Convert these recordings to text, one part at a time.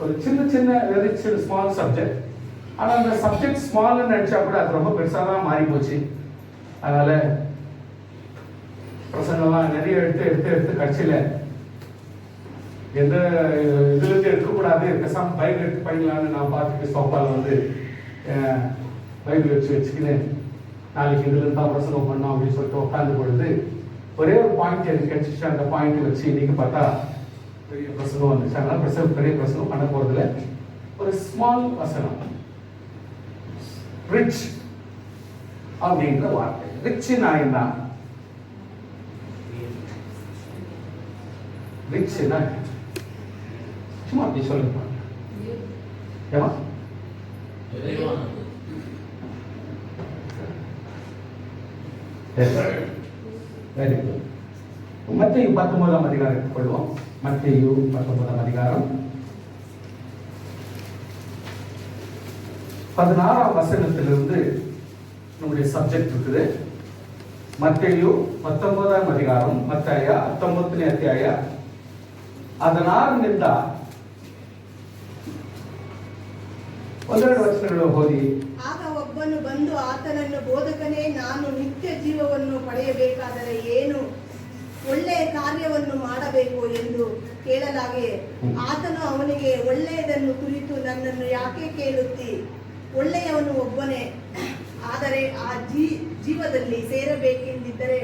ஒரு சின்ன very small subject. ஆனால் அந்த சப்ஜெக்ட் ஸ்மால்னு நினச்சா கூட அது ரொம்ப பெருசாக தான் மாறி போச்சு. அதனால பிரசங்கம்லாம் நிறைய எடுத்து கட்சியில் எந்த இதுலேருந்து எடுக்கக்கூடாது, பேசாமல் பைபிள் எடுத்து படிக்கலான்னு நான் பார்த்துட்டு சோஃபாவில் வந்து பைபிள் வச்சுக்கின்னு நாளைக்கு இதுலேருந்து தான் பிரசங்கம் பண்ணோம் அப்படின்னு சொல்லிட்டு உட்காந்து பொழுது ஒரே ஒரு பாயிண்ட் எனக்கு கிடைச்சிச்சு. அந்த பாயிண்ட் வச்சு இன்னைக்கு பார்த்தா பெரிய பிரசங்கம் வந்துச்சு. அதனால பெரிய பிரசங்கம் பண்ண போறதுல ஒரு ஸ்மால் வசனம், ரிச் அப்படின்ற வார்த்தை. ரிச் நான் என்ன, ரிச் என்ன சும்மா அப்படி சொல்லுங்க. ஏமா வெரி குட். மத்தேயு 19ஆம் அதிகாரத்துக்கு கொள்வோம். மத்தேயு 19ஆம் அதிகாரம் 16ஆம் வசனத்திலிருந்து நம்முடைய சப்ஜெக்ட் இருக்குது. மத்தேயு 19ಆம் அதிகாரம் ಮತ್ತಾಯ 19ನೇ ಅಧ್ಯಾಯ 16ರಿಂದ 12 ವಚನಗಳು ಓದಿ. ಆಗ ಒಬ್ಬನು ಬಂದು ಆತನನ್ನು, ಬೋಧಕನೇ, ನಾನು ನಿತ್ಯ ಜೀವವನ್ನು ಪಡೆಯಬೇಕಾದರೆ ಏನು ಒಳ್ಳೆಯ ಕಾರ್ಯವನ್ನು ಮಾಡಬೇಕು ಎಂದು ಕೇಳಲಾಗಿ, ಆತನು ಅವನಿಗೆ, ಒಳ್ಳೆಯದನ್ನು ಕುರಿತು ನನ್ನನ್ನು ಯಾಕೆ ಕೇಳುತ್ತಿ? ಒಳ್ಳೆಯವನು ಒಬ್ಬನೇ, ಆದರೆ ಆ ಜೀವದಲ್ಲಿ ಸೇರಬೇಕೆಂದಿದ್ದರೆ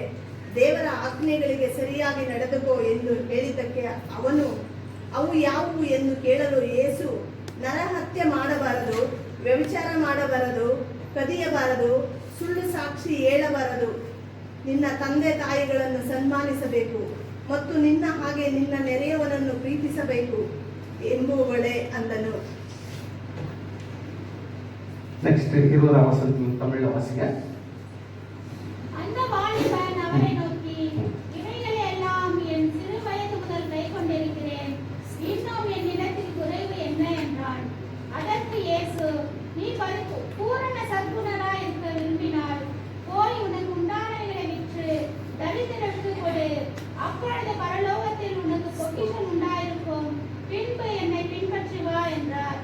ದೇವರ ಆಜ್ಞೆಗಳಿಗೆ ಸರಿಯಾಗಿ ನಡೆದುಕೋ ಎಂದು ಹೇಳಿದ್ದಕ್ಕೆ ಅವನು, ಅವು ಯಾವುವು ಎಂದು ಕೇಳಲು ಯೇಸು, ನರಹತ್ಯೆ ಮಾಡಬಾರದು, ವ್ಯಭಿಚಾರ ಮಾಡಬಾರದು, ಕದಿಯಬಾರದು, ಸುಳ್ಳು ಸಾಕ್ಷಿ ಹೇಳಬಾರದು, ನಿನ್ನ ತಂದೆ ತಾಯಿಗಳನ್ನು ಸನ್ಮಾನಿಸಬೇಕು ಮತ್ತು ನಿನ್ನ ಹಾಗೆ ನಿನ್ನ ನೆರೆಯವನನ್ನು ಪ್ರೀತಿಸಬೇಕು ಎಂಬುವುಗಳೇ ಅಂದನು. ನೆಕ್ಸ್ಟ್ 20ஆம் வசனத்தில் தமிழ்ல வாசிங்க. அந்த வாலிபன் அவரை நோக்கி, இவைகளை எல்லாம் என் சிறு வயது முதல் கைக்கொண்டிருக்கிறேன், இன்னும் என்னிடத்தில் குறைவு என்ன என்றான். அதற்கு இயேசு, நீ பூரண சத்குணராய் இருக்க விரும்பினால் போய் உனக்கு உண்டானவைகளை விற்று தரித்திரருக்கு கொடு, அப்பொழுது பரலோகத்தில் உனக்கு பொக்கிஷம் உண்டாயிருக்கும், பின்பு என்னை பின்பற்றி வா என்றார்.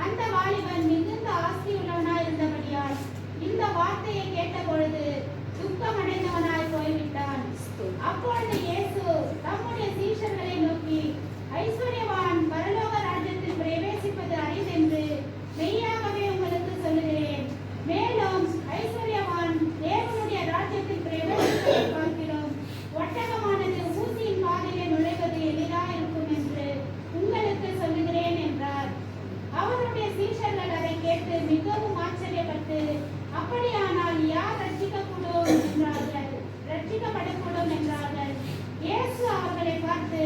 அந்த வாலிபன் மிகுந்த ஆஸ்தி உள்ளவனாய் இருந்தபடியால் இந்த வார்த்தையை கேட்ட பொழுது துக்கமடைந்தவனாய் போய்விட்டான். அப்பொழுது இயேசு தம்முடைய சீஷர்களை நோக்கி, ஐஸ்வர்யவான் பரலோக ராஜ்யத்தில் பிரவேசிப்பது அரிதென்று மெய்யாகவே உங்களுக்கு சொல்லுகிறேன். மேலும் ஐஸ்வர்யவான் தேவனுடைய ராஜ்யத்தில் பிரவேசிப்பதை பார்க்கிறோம். ஒட்டகமானது ஊசியின் வாதிலே நுழைவது எளிதாயிருக்கும் என்று உங்களுக்கு சொல்லுகிறேன் என்றார். அவருடைய சீஷர்கள் அதை கேட்டு மிகவும் ஆச்சரியப்பட்டு, அப்படியானால் யார் ரட்சிக்கப்படக்கூடும் என்றார்கள். இயேசு அவர்களை பார்த்து,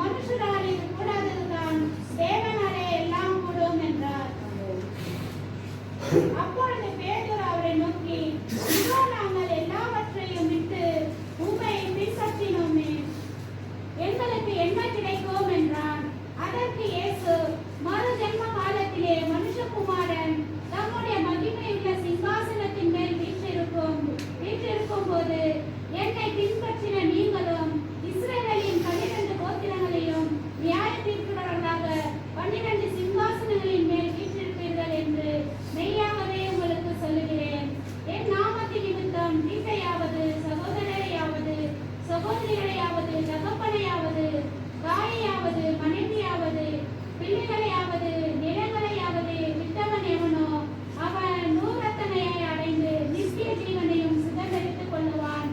மனுஷரால் இது கூடாததுதான், தேவனாலே எல்லாம் கூடும் என்றார். அப்பொழுது பேதுரு அவரை நோக்கி, இதோ நாங்கள் எல்லாவற்றையும் விட்டு உம்மை பின்பற்றினோமே, எங்களுக்கு என்ன கிடைக்கும் என்றான். அதற்கு இயேசு, மறு ஜென்ம காலத்திலே மனுஷகுமாரன் தம்முடைய மகிமையுள்ள சிங்காசனத்தின் மேல் வீற்றிருக்கும் போது என்னை பின்பற்றின நீங்களும் இஸ்ரவேலின் 12 கோத்திரங்களையும் நியாய தீர்க்கிறவர்களாக 12 சிங்காசனங்களின் மேல் வீற்றிருப்பீர்கள் என்று மெய்யாகவே உங்களுக்கு சொல்லுகிறேன். என் நாமத்தின் நிமித்தம் வீட்டையாவது, சகோதரரையாவது, சகோதரிகளையாவது, தகப்பனையாவது, தாயையாவது, மனைவியாவது, பிள்ளைகளையாவது, நிலங்களையாவது விட்டவன் எவனோ அவன் 100 அடைந்து நித்திய ஜீவனையும் சுதந்தரித்துக் கொள்ளுவான்.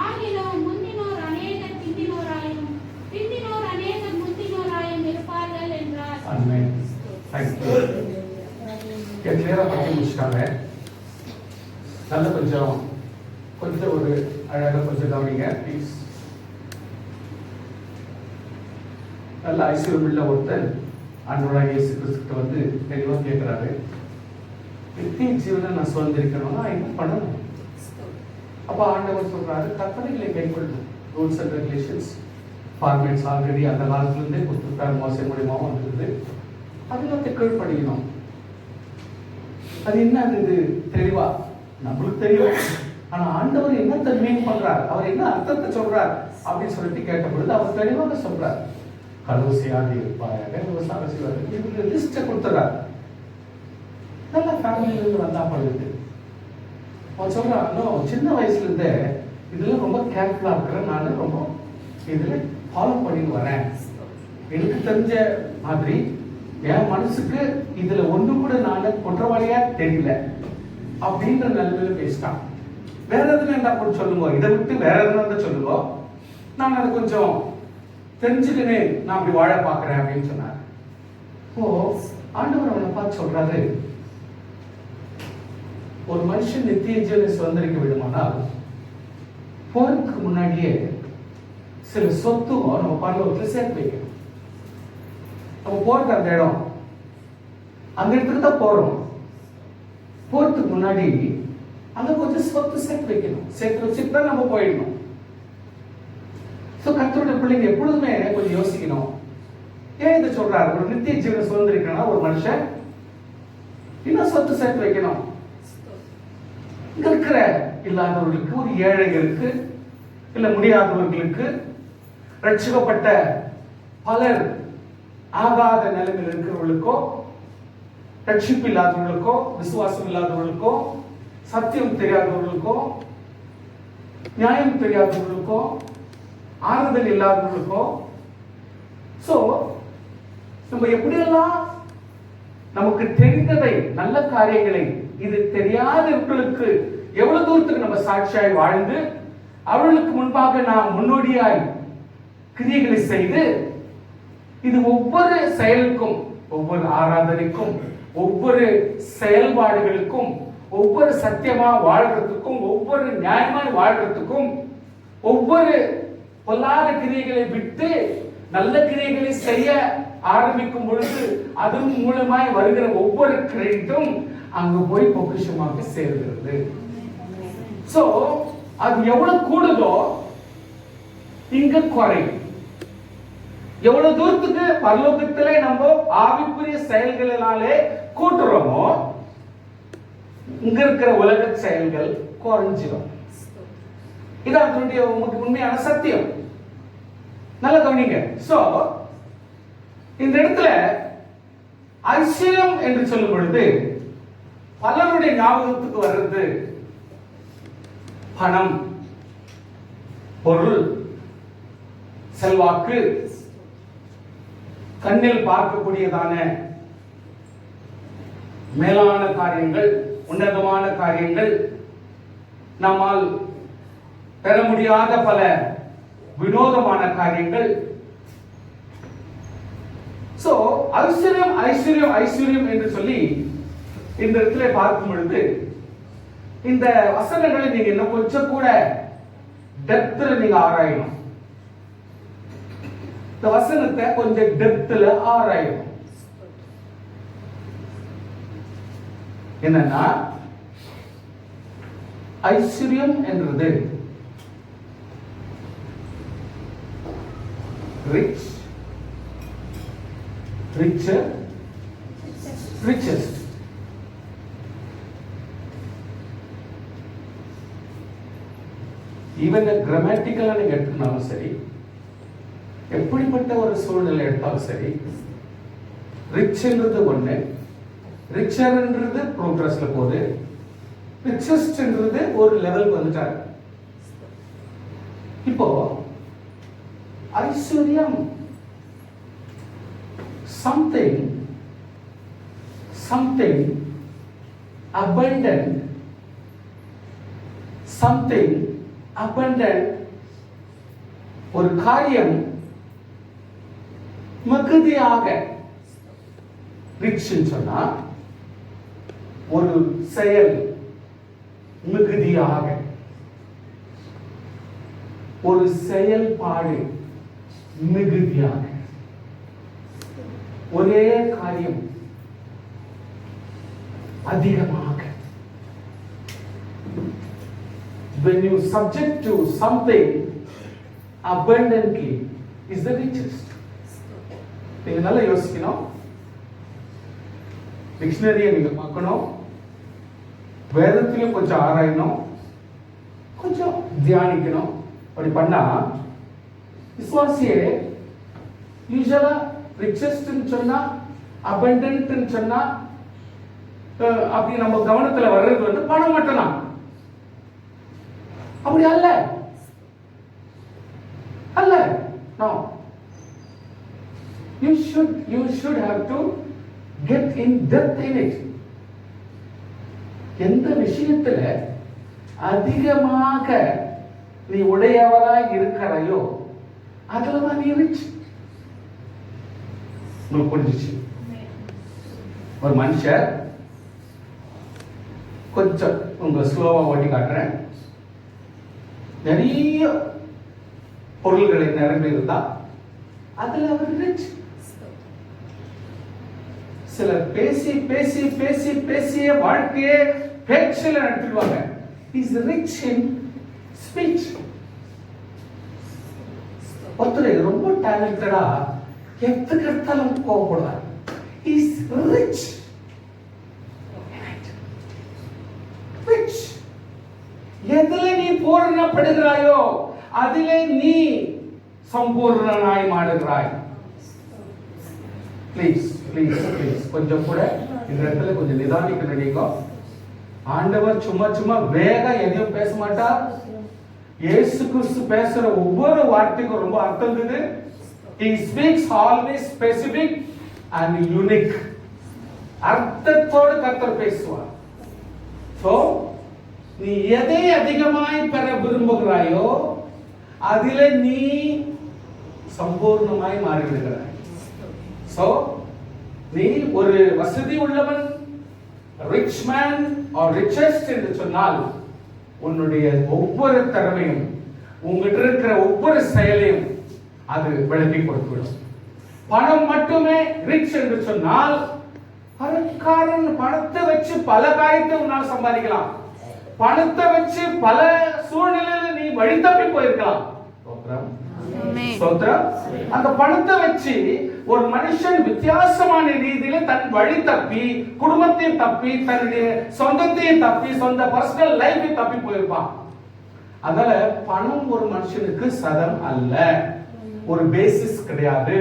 ஆகிலும் முந்தினோர் அநேகர் பிந்தினோராயும், பிந்தினோர் அநேகர் முந்தினோராயும் இருப்பார்கள் என்றார். கிளியரா பற்றி முடிச்சிட்டாங்க. நல்ல கொஞ்சம் ஒரு அழகாக கொஞ்சம் கவனிங்க ப்ளீஸ். நல்ல ஐசியம் உள்ள ஒருத்தர் ஆண்டவராகிய இயேசு கிறிஸ்துவிட்ட வந்து தெளிவாக கேட்கிறாரு, நித்திய ஜீவனை நான் சுதந்திரிக்கணும்னா என்ன பண்ணணும்? அப்ப ஆண்டவர் சொல்றாரு, கற்பனைகளை கைக்கொள்ளணும். Rules and regulations formats already அந்த காலத்துலேருந்தே கொடுத்துருக்காரு, மோசை மூலியமாகவும் வந்துருது. அதெல்லாம் கீழ்ப்படிக்கணும். அது என்ன அது தெளிவா நம்மளுக்கு தெரியும். ஆனா ஆண்டவர் என்ன மீன் பண்றார், அவர் என்ன அர்த்தத்தை சொல்றார் அப்படின்னு சொல்லிட்டு கேட்ட பொழுது அவர் தெளிவாக சொல்றார். களவு செய்யாது இருப்பாயாக, விவசாயம் செய்வார்கள். இவங்க லிஸ்ட்டை கொடுத்துறாரு. நல்ல ஃபேமிலியிலிருந்து வந்தா பழகுது. அவன் சொல்றான், இன்னும் சின்ன வயசுல இருந்தே இதெல்லாம் ரொம்ப கேர்ஃபுல்லா இருக்கிறேன், நான் ரொம்ப இதுல ஃபாலோ பண்ணிட்டு வரேன். எனக்கு தெரிஞ்ச மாதிரி என் மனசுக்கு இதுல ஒண்ணு கூட நான் குற்றவாளியா தெரியல அப்படின்ற நிலைமையில பேசிட்டான். வேற எதுவும் என்ன கூட சொல்லுங்க, இதை விட்டு வேற எதுவும் சொல்லுங்க, நான் அதை கொஞ்சம் தெரிஞ்சுக்கினே நான் அப்படி வாழ பாக்குறேன் அப்படின்னு சொன்னார். ஓ, ஆண்டவர் அவனை பார்த்து சொல்றாரு, ஒரு மனுஷன் நித்திய ஜீவனை சுதந்திரிக்க விடுமானால் போறதுக்கு முன்னாடியே சில சொத்தும் நம்ம பரலோகத்தில் சேர்த்து வைக்கணும். நம்ம போறது அந்த இடம், அந்த இடத்துக்கு தான் போறோம். போறதுக்கு முன்னாடி அங்க கொஞ்சம் சொத்து சேர்த்து வைக்கணும். சேர்த்து வச்சுட்டு தான் நம்ம போயிடணும். கர்த்தருடைய பிள்ளைங்க எப்பொழுதுமே கொஞ்சம் யோசிக்கணும். ஏன் இதை சொல்றாரு? ஒரு நித்திய ஜீவனை சுதந்திரிக்கணும்னா ஒரு மனுஷன் இன்னும் சொத்து சேர்த்து வைக்கணும். இங்க இருக்கிற இல்லாதவர்களுக்கு, ஒரு ஏழைகளுக்கு, இல்ல முடியாதவர்களுக்கு, ரட்சிக்கப்பட்ட பலர் ஆகாத நிலைமையில் இருக்கிறவர்களுக்கோ, ரட்சிப்பு இல்லாதவர்களுக்கோ, விசுவாசம் இல்லாதவர்களுக்கோ, சத்தியம் தெரியாதவர்களுக்கோ, நியாயம் தெரியாதவர்களுக்கோ, ஆறுதல் இல்லாதவர்களுக்கோ, சோ நம்ம எப்படியெல்லாம் நமக்கு தெரிந்ததை, நல்ல காரியங்களை, இது தெரியாதவர்களுக்கு எவ்வளவு தூரத்துக்கு நம்ம சாட்சியாய் வாழ்ந்து அவர்களுக்கு முன்பாக நாம் முன்னோடியாய் கிரியைகளை செய்து, இது ஒவ்வொரு செயலுக்கும், ஒவ்வொரு ஆராதனைக்கும், ஒவ்வொரு செயல்பாடுகளுக்கும், ஒவ்வொரு சத்தியமா வாழ்றதுக்கும், ஒவ்வொரு நியாயமாய் வாழ்றதுக்கும், ஒவ்வொரு பொல்லாத கிரியைகளை விட்டு நல்ல கிரியைகளை செய்ய ஆரம்பிக்கும் பொழுது அதன் மூலமாய் வருகிற ஒவ்வொரு கிரெடிட்டும் அங்க போய் பொக்கிஷமாக சேர்கிறது. சோ அது எவ்வளவு கூடுதோ இங்க குறையும். எவ்வளவு தூரத்துக்கு பரலோகத்திலே நம்ம ஆவிக்குரிய செயல்களினாலே கூட்டுறோமோ இங்க இருக்கிற உலக செயல்கள் குறைஞ்சிடும். இது அதனுடைய உண்மையான சத்தியம். நல்ல கவனிங்க. சோ இந்த இடத்துல ஐஸ்வர்யம் என்று சொல்லும் பொழுது பலருடைய ஞாபகத்துக்கு வர்றது பணம், பொருள், செல்வாக்கு, கண்ணில் பார்க்கக்கூடியதான மேலான காரியங்கள், உன்னதமான காரியங்கள், நம்மால் பெற முடியாத பல வினோதமான காரியங்கள். சோ ஐஸ்வர்யம் ஐஸ்வர்யம் ஐஸ்வர்யம் என்று சொல்லி இந்த இடத்துல பார்க்கும் பொழுது இந்த வசனங்களை நீங்க இன்னும் கொஞ்சம் கூட டெப்த்ல நீங்க ஆராயணும். இந்த வசனத்தை கொஞ்சம் டெப்த்ல ஆராயணும். என்னன்னா ஐஸ்வர்யம் என்றது rich, richer, richest. ஈவன் கிராமட்டிக்கலா நீங்க எடுத்துனாலும் சரி, எப்படிப்பட்ட ஒரு சூழ்நிலை எடுத்தாலும் சரி, ரிச்ன்றது ஒண்ணு, ரிச்சர்ன்றது ப்ரோக்ரஸ்ல போகுது, ரிச்சஸ்ட்ன்றது ஒரு லெவலுக்கு வந்துட்டாரு. இப்போ ஐஸ்வர்யம் something abundant, something abundant, ஒரு காரியம் மிகுதியாக, ரிச் சொன்னா ஒரு செயல் மிகுதியாக, ஒரு செயல்பாடு மிகுதியாக, ஒரே காரியம் அதிகமாக. When you subject to something abundantly is the richest. நீங்க நல்லா யோசிக்கணும். டிக்ஷனரியை நீங்க பார்க்கணும், வேதத்திலும் கொஞ்சம் ஆராயணும், கொஞ்சம் தியானிக்கணும். அப்படி பண்ணா விசுவாசியே யூசுவலா ரிச்சஸ்ட்னு சொன்னா அபண்டன்ட்னு சொன்னா அப்படி நம்ம கவனத்துல வர்றது வந்து பணம் மட்டும்தான். அப்படி அல்ல அல்ல. no, you should have to get in depth in it. எந்த விஷயத்துல அதிகமாக நீ உடையவராய் இருக்கிறையோ அதுலதான் நீ ரிச். உங்களுக்கு புரிஞ்சிச்சு? ஒரு மனுஷர் கொஞ்சம் உங்க ஸ்லோவா ஓட்டி காட்டுறேன். நிறைய பொருள்களை நிரம்பி இருந்தா அதுல அவர் ரிச். சிலர் பேசி பேசி பேசி பேசிய வாழ்க்கையே பேச்சில் நடத்திடுவாங்க. Is rich in speech. ஒருத்தர் ரொம்ப டேலண்டடா எதுக்கு எடுத்தாலும் கோவப்படுவார். Is rich. ரிச். எதுல நீ பூரணப்படுகிறாயோ அதிலே நீ சம்பூர்ணனாய் மாறுகிறாய். ப்ளீஸ் ப்ளீஸ் ப்ளீஸ் கொஞ்சம் கூட இந்த இடத்துல கொஞ்சம் நிதானிக்கணும். நீங்க ஆண்டவர் சும்மா சும்மா வேக எதையும் பேச மாட்டார். இயேசு கிறிஸ்து பேசுற ஒவ்வொரு வார்த்தைக்கும் ரொம்ப அர்த்தம் இருக்குது. He speaks always specific and unique. அர்த்தத்தோடு கர்த்தர் பேசுவார். So நீ எதை அதிகமாய் பெற விரும்புகிறாயோ அதிலே நீ சம்பூர்ணமாய் மாறிவிடுகிறாய். So நீ ஒரு வசதி உள்ளவன், rich man or richest என்று சொன்னால் உன்னுடைய ஒவ்வொரு திறமையும் உங்ககிட்ட இருக்கிற ஒவ்வொரு செயலையும் அது விளக்கி கொடுத்துவிடும். பணம் மட்டுமே ரிச் என்று சொன்னால் பணக்காரன் பணத்தை வச்சு பல காரியத்தை உன்னால் சம்பாதிக்கலாம். பணத்தை வச்சு பல சூழ்நிலையில நீ வழி தப்பி போயிருக்கலாம். அந்த பணத்தை வச்சு ஒரு மனுஷன் வித்தியாசமான ரீதியில தன் வழி தப்பி, குடும்பத்தையும் தப்பி, தன்னுடைய சொந்தத்தையும் தப்பி, சொந்த பர்சனல் லைஃபை தப்பி போயிருப்பான். அதனால பணம் ஒரு மனுஷனுக்கு சதம் அல்ல, ஒரு பேசிஸ் கிடையாது.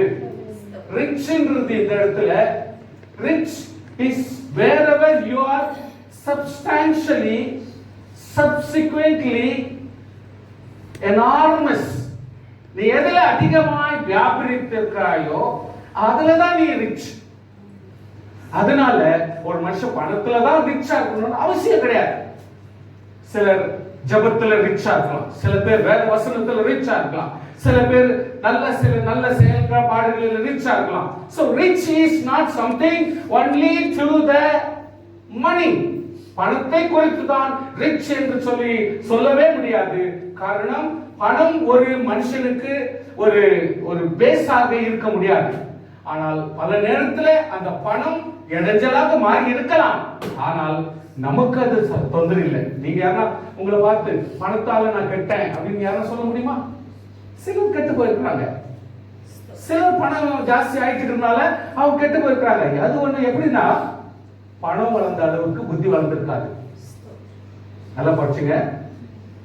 ரிச்ன்றது இந்த இடத்துல rich is wherever you are substantially, subsequently enormous. நீ எதுல அதிகமாய் வியாபரித்திருக்கிறாயோ அதுலதான் நீ ரிச். அதனால ஒரு மனுஷன் பணத்துல தான் ரிச்சா இருக்கணும்னு அவசியம் கிடையாது. சிலர் ஜபத்துல ரிச்சா இருக்கலாம், சில பேர் வேற வசனத்துல ரிச்சா இருக்கலாம், சில பேர் சில நல்ல செயல்பாடுகளில் ரிச்சா இருக்கலாம். So rich is not something only to the money. பணத்தை குறித்து தான் ரிச் என்று சொல்லவே முடியாது. காரணம் பணம் ஒரு மனுஷனுக்கு ஒரு பேஸாக இருக்க முடியாது. ஆனால் பல நேரத்தில் அந்த பணம் இடைஞ்சலாக மாறி இருக்கலாம். ஆனால் நமக்கு அது தொந்தரவு இல்லை. நீங்க யாரா உங்களை பார்த்து பணத்தால நான் கெட்டேன் அப்படின்னு யாரும் சொல்ல முடியுமா? சிலர் கெட்டு போயிருக்கிறாங்க. சிலர் பணம் ஜாஸ்தி ஆயிட்டதுனால அவங்க கெட்டு போயிருக்கிறாங்க. அது ஒண்ணு எப்படின்னா, பணம் வளர்ந்த அளவுக்கு புத்தி வளர்ந்திருக்காது. நல்லா படிச்சுங்க.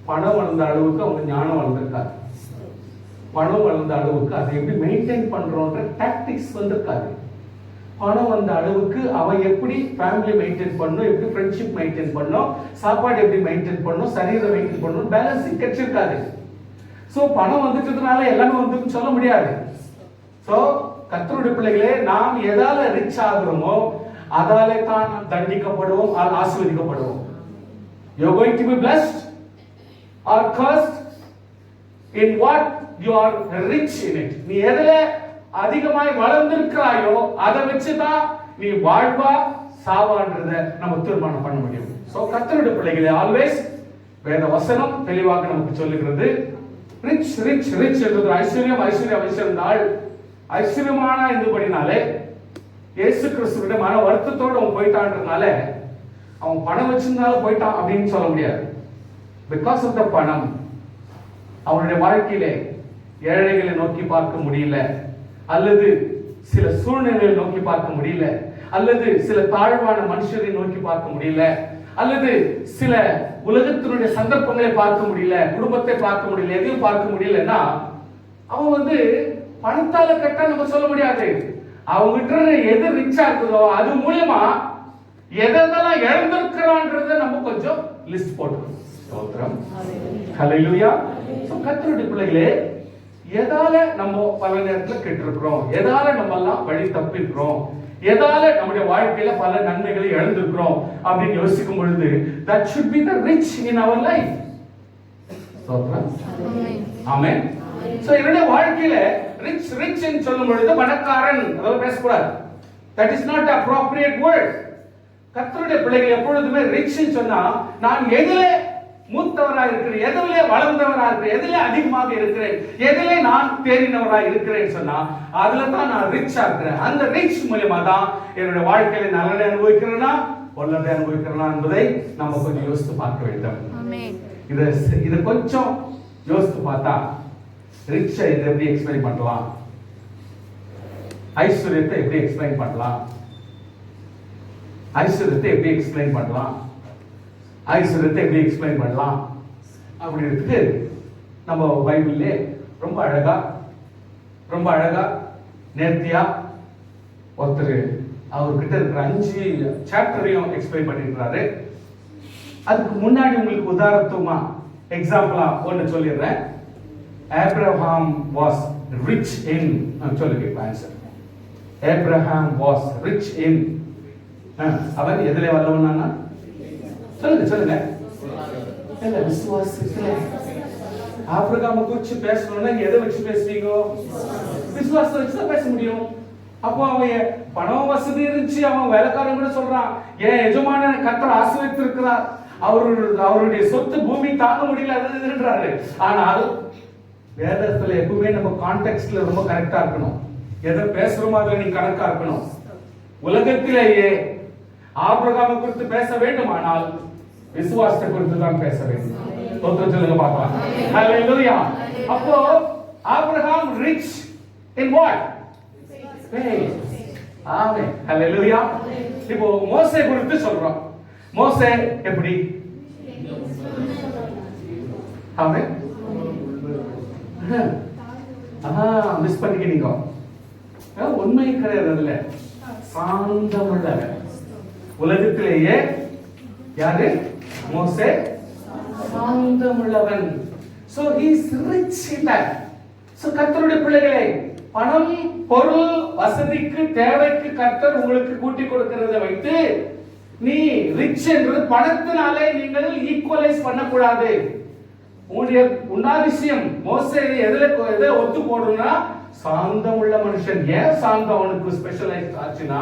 பணம் வளர்ந்த அளவுக்கு அவங்க ஞானம் வளர்ந்திருக்காது. பணம் வளர்ந்த அளவுக்கு அதை எப்படி மெயின்டைன் பண்றோன்ற டாக்டிக்ஸ் வந்திருக்காது. பணம் வந்த அளவுக்கு அவன் எப்படி ஃபேமிலி மெயின்டைன் பண்ணணும், எப்படி ஃப்ரெண்ட்ஷிப் மெயின்டைன் பண்ணணும், சாப்பாடு எப்படி மெயின்டைன் பண்ணணும், சரீரம் மெயின்டைன் பண்ணணும், பேலன்ஸிங் கிடைச்சிருக்காது. ஸோ பணம் வந்துட்டதுனால எல்லாமே வந்துன்னு சொல்ல முடியாது. ஸோ கர்த்தருடைய பிள்ளைகளே, நாம் எதால ரிச் ஆகிறோமோ அதாலே தான் நாம் தண்டிக்கப்படுவோம், ஆசீர்வதிக்கப்படுவோம். You are going to be blessed or cursed in what you are rich in it. நீ எதுல அதிகமாய் வளர்ந்திருக்கிறாயோ அதை வச்சுதான் நீ வாழ்வா சாவான்றத நம்ம தீர்மானம் பண்ண முடியும். சோ கர்த்தருடைய பிள்ளைகளே, ஆல்வேஸ் வேத வசனம் தெளிவாக நமக்கு சொல்லுகிறது, ரிச் ரிச் ரிச் என்றது ஐஸ்வர்யம் ஐஸ்வர்யம் ஐஸ்வர்யந்தாள். ஐஸ்வர்யமான இதுபடினாலே இயேசு கிறிஸ்துவிட மன வருத்தத்தோடு அவன் போயிட்டான்றதுனால அவன் பணம் வச்சிருந்தால போயிட்டான் அப்படின்னு சொல்ல முடியாது. பிகாஸ் ஆஃப் த பணம் அவனுடைய வாழ்க்கையிலே ஏழைகளை நோக்கி பார்க்க முடியல, அல்லது சில சூழ்நிலைகளை நோக்கி பார்க்க முடியல, அல்லது சில தாழ்வான மனுஷரை நோக்கி பார்க்க முடியல, அல்லது சில உலகத்தினுடைய சந்தர்ப்பங்களை பார்க்க முடியல, குடும்பத்தை பார்க்க முடியல, எதையும் பார்க்க முடியலன்னா அவன் பணத்தால கட்ட நம்ம சொல்ல முடியாது. அவங்ககிட்ட எது ரிச்சா இருக்குதோ அது மூலமா எதெல்லாம் இழந்திருக்கிறான்றத நம்ம கொஞ்சம் லிஸ்ட் போட்டுக்கணும். ஸ்தோத்திரம், ஹல்லேலூயா. சோ கர்த்தருடைய பிள்ளைகளே, எதால நம்ம பல நேரத்துல கெட்டிருக்கிறோம், எதால நம்ம எல்லாம் வழி தப்பிருக்கிறோம், எதால நம்முடைய வாழ்க்கையில பல நன்மைகளை இழந்திருக்கிறோம் அப்படின்னு யோசிக்கும் பொழுது that should be the rich in our life. ஸ்தோத்திரம், ஆமென். சோ என்னுடைய வாழ்க்கையில ரிச் ரிச் ன்னு சொல்லும் பொழுது பணக்காரன் அதெல்லாம் பேசக்கூடாது. that is not the appropriate word. கர்த்தருடைய பிள்ளைகள் எப்பொழுதுமே ரிச் ன்னு சொன்னா நான் எதிலே மூத்தவரா இருக்கிறேன், எதிலே வளர்ந்தவரா இருக்கிறேன், எதிலே அதிகமாக இருக்கிறேன், எதிலே நான் தேறினவரா இருக்கிறேன் சொன்னா அதுல தான் நான் ரிச்சா இருக்கிறேன். அந்த ரிச் மூலமா தான் என்னுடைய வாழ்க்கையில நல்லதை அனுபவிக்கிறேனா பொல்லதை அனுபவிக்கிறேனா என்பதை நம்ம கொஞ்சம் யோசித்து பார்க்க வேண்டும். இதை கொஞ்சம் யோசித்து பார்த்தா ரிச்சை இதை எப்படி எக்ஸ்பிளைன் பண்ணலாம், ஐஸ்வர்யத்தை எப்படி எக்ஸ்பிளைன் பண்ணலாம், ஐஸ்வர்யத்தை எப்படி எக்ஸ்பிளைன் பண்ணலாம், ஐஸ்வர்யத்தை எப்படி எக்ஸ்பிளைன் பண்ணலாம் அப்படின்றதுக்கு நம்ம பைபிள்லே ரொம்ப அழகா நேர்த்தியா ஒருத்தர் அவர்கிட்ட இருக்கிற 5 சாப்டரையும் எக்ஸ்பிளைன் பண்ணிருக்கிறாரு. அதுக்கு முன்னாடி உங்களுக்கு உதாரணத்துவமா எக்ஸாம்பிளா ஒன்னு சொல்லிடுறேன். ஆபிரகாம் வாஸ் ரிச் இன் சொல்லுங்க answer. Abraham was rich in, அவன் எதிலே வல்லவனானா சொல்லுங்க. இல்ல விசுவாசத்துல. ஆபிரகாமை குறிச்சு பேசணும்னா எதை வச்சு பேசுவீங்க? விசுவாசத்தை வச்சு தான் பேச முடியும். அப்போ அவன் பணம் வசதி இருந்துச்சு, அவன் வேலைக்காரன் கூட சொல்றான் என் எஜமான கர்த்தர் ஆசீர்வதித்திருக்கிறார், அவருடைய சொத்து பூமி தாங்க முடியல அதுன்றாரு. ஆனால் வேதத்துல எப்பவுமே நம்ம கான்டெக்ஸ்ட்ல ரொம்ப கரெக்டா இருக்கணும். எதை பேசுறோமோ அதுல நீ கணக்கா இருக்கணும். உலகத்திலேயே ஆபிரகாமை குறித்து பேச வேண்டுமானால் விசுவாசத்தை குறித்து தான் பேச வேண்டும். ஸ்தோத்திரம் சொல்லுங்க பார்க்கலாம். ஹல்லேலூயா. அப்போ Abraham rich in what? faith. ஆமென். ஹல்லேலூயா. இப்போ மோசே குறித்து சொல்றோம். மோசே எப்படி? ஆமென். மிஸ் பண்ணிக்கிறீங்க. உண்மை கிடையாது. அதுல சாந்தமுள்ள உலகத்திலேயே யாரு? மோசே சாந்தமுள்ளவன். So he is rich in that. So கர்த்தருடைய பிள்ளைகளே, பணம் பொருள் வசதிக்கு தேவைக்கு கர்த்தர் உங்களுக்கு கூட்டி கொடுக்கிறதை வைத்து நீ ரிச் என்று பணத்தினாலே நீங்கள் ஈக்குவலைஸ் பண்ணக்கூடாது. உன்னுடைய உன்னாதிசயம் மோசே எதை ஒத்து போடுனா சாந்தம் உள்ள மனுஷன். ஏன் சாந்தம் அவனுக்கு ஸ்பெஷலைஸ் ஆச்சுன்னா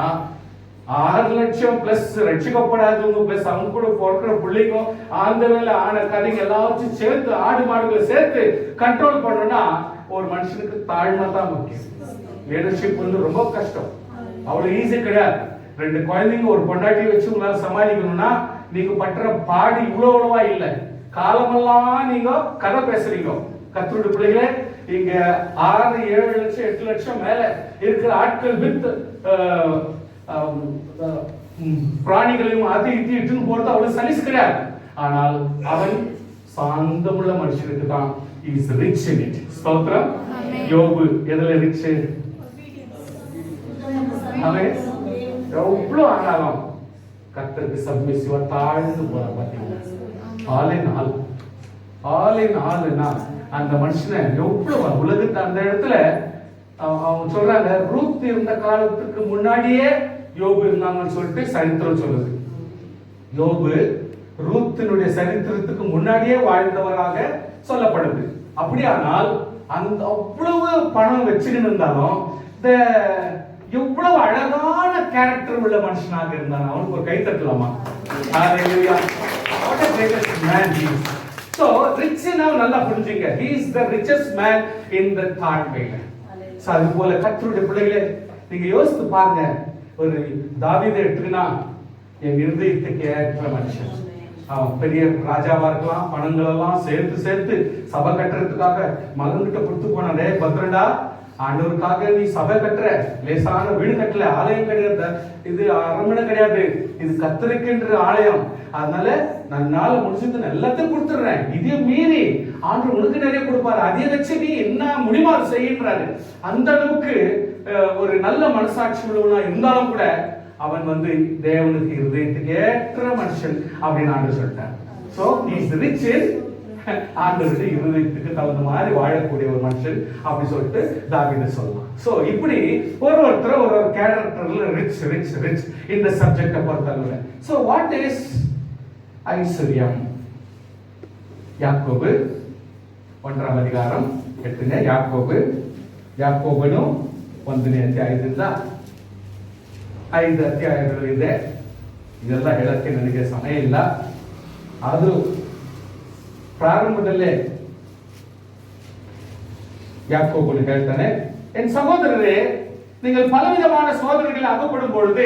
6 லட்சம் பிளஸ் ரட்சிக்கப்படாதவங்க பிளஸ் அவங்க கூட பிறக்கிற பிள்ளைக்கும் ஆந்த வேலை ஆன கதைங்க எல்லாத்தையும் சேர்த்து ஆடு மாடுகளை சேர்த்து கண்ட்ரோல் பண்ணணும்னா ஒரு மனுஷனுக்கு தாழ்மை தான் முக்கியம். லீடர்ஷிப் வந்து ரொம்ப கஷ்டம், அவ்வளவு ஈஸி கிடையாது. 2 குழந்தைங்க ஒரு பொண்டாட்டி வச்சு உங்களால சமாளிக்கணும்னா நீங்க பற்ற பாடு இவ்வளவா இல்லை. காலமெல்லாம் நீங்க கதை பேசுறீங்க. கர்த்தருடைய பிள்ளைகளே, இங்க 6, 7 லட்சம் 8 லட்சம் மேல இருக்கிற ஆட்கள் வித் பிராணிகளையும் அது இட்டுன்னு போறது அவ்வளவு சலிஸ் கிடையாது. ஆனால் அவன் சாந்தமுள்ள மனுஷனுக்கு தான் இஸ் ரிச் இன் இட். ஸ்தோத்திரம். யோபு எதுல ரிச்? அவன் எவ்வளவு ஆனாலும் கர்த்தருக்கு சப்மிசிவா தாழ்ந்து போற பாத்தீங்கன்னா ஆலின் ஆளுனா அந்த மனுஷனை எவ்வளவு உலகத்தை அந்த இடத்துல அவங்க சொல்றாங்க. ரூத் இருந்த காலத்துக்கு முன்னாடியே யோபு இருந்தாங்கன்னு சொல்லிட்டு சரித்திரம் சொல்லுது. யோபு ரூத்தினுடைய சரித்திரத்துக்கு முன்னாடியே வாழ்ந்தவராக சொல்லப்படுது. அப்படியானால் அந்த அவ்வளவு பணம் வச்சுக்கிட்டு இருந்தாலும் எவ்வளவு அழகான கேரக்டர் உள்ள மனுஷனாக இருந்தான். அவனுக்கு ஒரு கை தட்டலாமா? ஹalleluya. What a greatest man he is. So rich now நல்லா புரிஞ்சுங்க. He is the richest man in the third way. So அது போல கர்த்தருடைய பிள்ளைகளே, நீங்க யோசித்து பாருங்க. ஒரு தாவீதை எடுத்துக்கினா என் இருதயத்துக்கு ஏற்ற மனுஷன். அவன் பெரிய ராஜாவா இருக்கலாம், பணங்கள் எல்லாம் சேர்த்து சபை கட்டுறதுக்காக மகன்கிட்ட கொடுத்து போனானே பத்ரடா ஆண்டவருக்காக நீ சபை கட்டுற, லேசான வீடு கட்டல, ஆலயம் கிடையாது, இது அரண்மனை கிடையாது, இது கர்த்தருக்கென்ற ஆலயம். அதனால நான் நாள் முடிச்சுட்டு எல்லாத்தையும் கொடுத்துடுறேன். இதையும் மீறி ஆண்டவர் உனக்கு நிறைய கொடுப்பாரு, அதையும் வச்சு நீ என்ன முடியுமா செய்யறாரு. அந்த அளவுக்கு ஒரு நல்ல மனசாட்சி உள்ளவனா இருந்தாலும் கூட அவன் வந்து தேவனுக்கு இருதயத்துக்கு ஏற்ற மனுஷன் அப்படின்னு ஆண்டவர் சொல்லிட்டார். So he is rich in ஆண்டவருடைய இருதயத்துக்கு தகுந்த மாதிரி வாழக்கூடிய ஒரு மனுஷன் அப்படி சொல்லிட்டு தாவீது சொல்லலாம். சோ இப்படி ஒருத்தர் ஒரு கேரக்டர்ல ரிச் ரிச் ரிச் இந்த சப்ஜெக்ட பொறுத்தளவுல. சோ வாட் இஸ் ஐஸ்வர்யம்? யாக்கோபு 1ாம் அதிகாரம் எடுத்துங்க. ಯಾಕೋಬನು 1ನೇ ಅಧ್ಯಾಯದಿಂದ 5 ಅಧ್ಯಾಯಗಳು ಇದೆ. ಇದೆಲ್ಲ ಹೇಳಕ್ಕೆ ನನಗೆ ಸಮಯ ಇಲ್ಲ. ಆದರೂ ಪ್ರಾರಂಭದಲ್ಲೇ யாக்கோபு ಹೇಳ್ತಾನೆ, என் சகோதரரே, நீங்கள் பலவிதமான சோதனைகளில் அகப்படும் பொழுது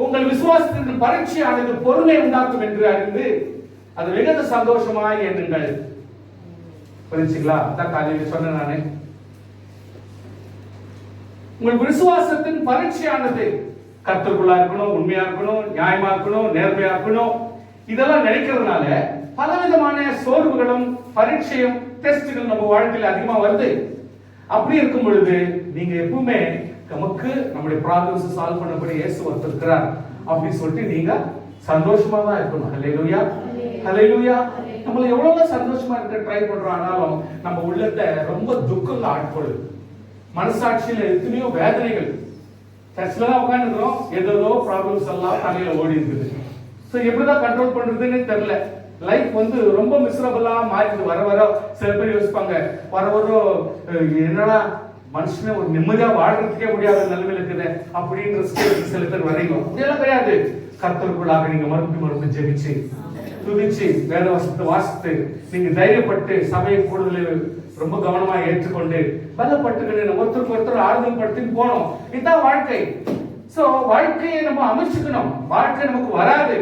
உங்கள் விசுவாசத்தின் பரீட்சையானது பொறுமை உண்டாக்கும் என்று அறிந்து அது மிகுந்த சந்தோஷமாய் எண்ணுங்கள். புரிஞ்சுங்களா? அதான் காலையில் சொன்னேன் நானே. உங்கள் விசுவாசத்தின் பரீட்சையானது கர்த்தருக்குள்ளா இருக்கணும், உண்மையா இருக்கணும், நியாயமா இருக்கணும், நேர்மையா இருக்கணும். இதெல்லாம் நினைக்கிறதுனால பலவிதமான சோர்வுகளும் பரீட்சையும் டெஸ்ட்கள் நம்ம வாழ்க்கையில் அதிகமா வருது. அப்படி இருக்கும் பொழுது நீங்க எப்பவுமே நமக்கு நம்முடைய ப்ராப்ளம்ஸ் சால்வ் பண்ணபடி இயேசு வந்திருக்கிறார் அப்படின்னு சொல்லிட்டு நீங்க சந்தோஷமா தான் இருக்கணும். ஹல்லேலூயா, ஹல்லேலூயா. நம்மள எவ்வளவு சந்தோஷமா இருக்க ட்ரை பண்றோம், ஆனாலும் நம்ம உள்ளத்தை ரொம்ப துக்கங்கள் ஆட்கொள்ளுது. மனசாட்சியில எத்தனையோ வேதனைகள். சர்ச்சில் தான் உட்காந்துக்கிறோம், ஏதோ ப்ராப்ளம்ஸ் எல்லாம் தலையில ஓடி இருக்குது. ஸோ எப்படிதான் கண்ட்ரோல் பண்றதுன்னு தெரியல. லைஃப் வந்து ரொம்ப மிசரபிளா மாறிடுது. வர வர சில பேர் யோசிப்பாங்க, வர வர என்னடா மனுஷனே ஒரு நிம்மதியா வாழ்றதுக்கே முடியாத நிலைமையில இருக்குது அப்படின்ற ஸ்டேஜ் சில பேர் வரைக்கும். அப்படியெல்லாம் கிடையாது. கர்த்தருக்குள்ளாக நீங்க மறுபடியும் ஜெபிச்சு துதிச்சு வேதவசத்தை வாசித்து நீங்க தைரியப்பட்டு சபையை கூடுதல் ரொம்ப கவனமா ஏற்றுக்கொண்டு பலப்பட்டுக்கிட்டு ஒருத்தருக்கு ஒருத்தர் ஆறுதல் படுத்தின்னு போனோம். இதுதான் வாழ்க்கை. சோ வாழ்க்கையை நம்ம அமைச்சுக்கணும். வாழ்க்கை நமக்கு வராது,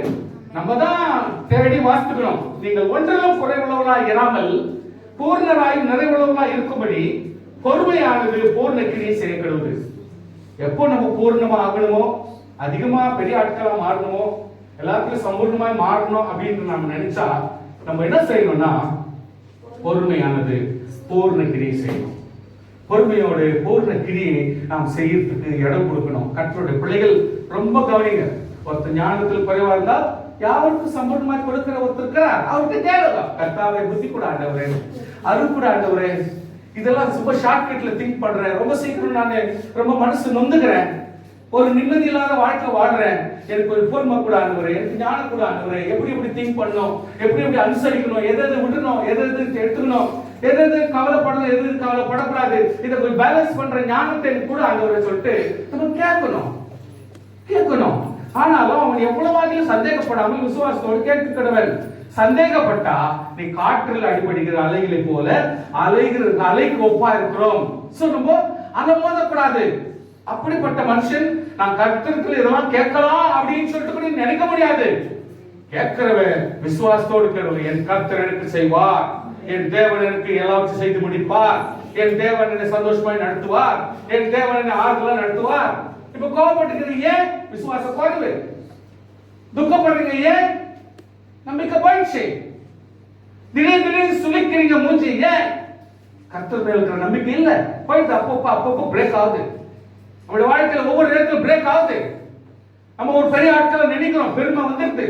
நம்ம தான் தேடி வாசிக்கணும். நீங்கள் ஒன்றிலும் குறைவுள்ளவர்களாய் இராமல் பூர்ணராய் நிறைவுள்ளவர்களாய் இருக்கும்படி பொறுமையானது பூர்ண கிரியை செய்யப்படுவது. எப்போ நம்ம பூர்ணமா ஆகணுமோ, அதிகமா பெரிய ஆட்களா மாறணுமோ, எல்லாத்துக்கும் சம்பூர்ணமாய் மாறணும் அப்படின்னு நம்ம நினைச்சா நம்ம என்ன செய்யணும்னா பொறுமையானது பூர்ண கிரியை செய்யணும். பொறுமையோடு பூர்ண கிரியை நாம் செய்யறதுக்கு இடம் கொடுக்கணும். கர்த்தருடைய பிள்ளைகள் ரொம்ப கவனிங்க. ஒருத்தர் ஞானத்தில் குறைவா இருந்தா யாருக்கும் சம்பூர்ணமாய் கொடுக்கிற ஒருத்தர் இருக்கிறார், அவருக்கு தேவைதான். கர்த்தாவை புத்தி கூட ஆண்டவரே, அருள் கூட ஆண்டவரே. இதெல்லாம் ரொம்ப ஷார்ட்கட்ல திங்க் பண்றேன், ரொம்ப சீக்கிரம் நான் ரொம்ப மனசு நொந்துக்கிறேன், ஒரு நிம்மதி இல்லாத வாழ்க்கை வாழ்றேன். எனக்கு ஒரு பொறுமை கூட ஆண்டவரே, எனக்கு ஞானம் கூட ஆண்டவரே. எப்படி எப்படி திங்க் பண்ணணும், எப்படி எப்படி அனுசரிக்கணும், எதை விடணும், எதை எடுத்துக்கணும், எது கவலைப்படணும், எது கவலைப்படக்கூடாது, இதை கொஞ்சம் பேலன்ஸ் பண்ற ஞானத்தை கூட ஆண்டவரை சொல்லிட்டு நம்ம கேட்கணும். ஆனாலும் அவன் எவ்வளவு சந்தேகப்படாமல் விசுவாசத்தோடு கேட்கிறவன். சந்தேகப்பட்டா நீ காற்றில் அடிபடுகிற அலைகளை போல அலைக்கு ஒப்பா இருக்கிறோம். நம்ம அலமோதக்கூடாது. அப்படிப்பட்ட மனுஷன் நான் கர்த்தருக்கு இதெல்லாம் கேட்கலாம் அப்படின்னு சொல்லிட்டு கூட நினைக்க முடியாது. கேட்கிறவன் விசுவாசத்தோடு கேட்கிறவன், என் கர்த்தர் எனக்கு செய்வார், என் தேவன் எனக்கு எல்லாவற்றையும் செய்து முடிப்பார், என் தேவன் என்னை சந்தோஷமாய் நடத்துவார், என் தேவன் என்னை ஆறுதலா நடத்துவார். இப்ப கோபப்பட்டுக்கிறீங்க, விசுவாச குறைவு. துக்கப்படுறீங்க, ஏன்? நம்பிக்கை போயிடுச்சு. திடீர்னு சுழிக்கிறீங்க மூஞ்சி, ஏன்? கர்த்தர் மேல இருக்கிற நம்பிக்கை இல்ல, போயிட்டு அப்பப்போ பிரேக் ஆகுது. நம்முடைய வாழ்க்கையில ஒவ்வொரு நேரத்திலும் பிரேக் ஆகுது. நம்ம ஒரு பெரிய ஆட்களை நினைக்கிறோம், பெருமை வந்துருது,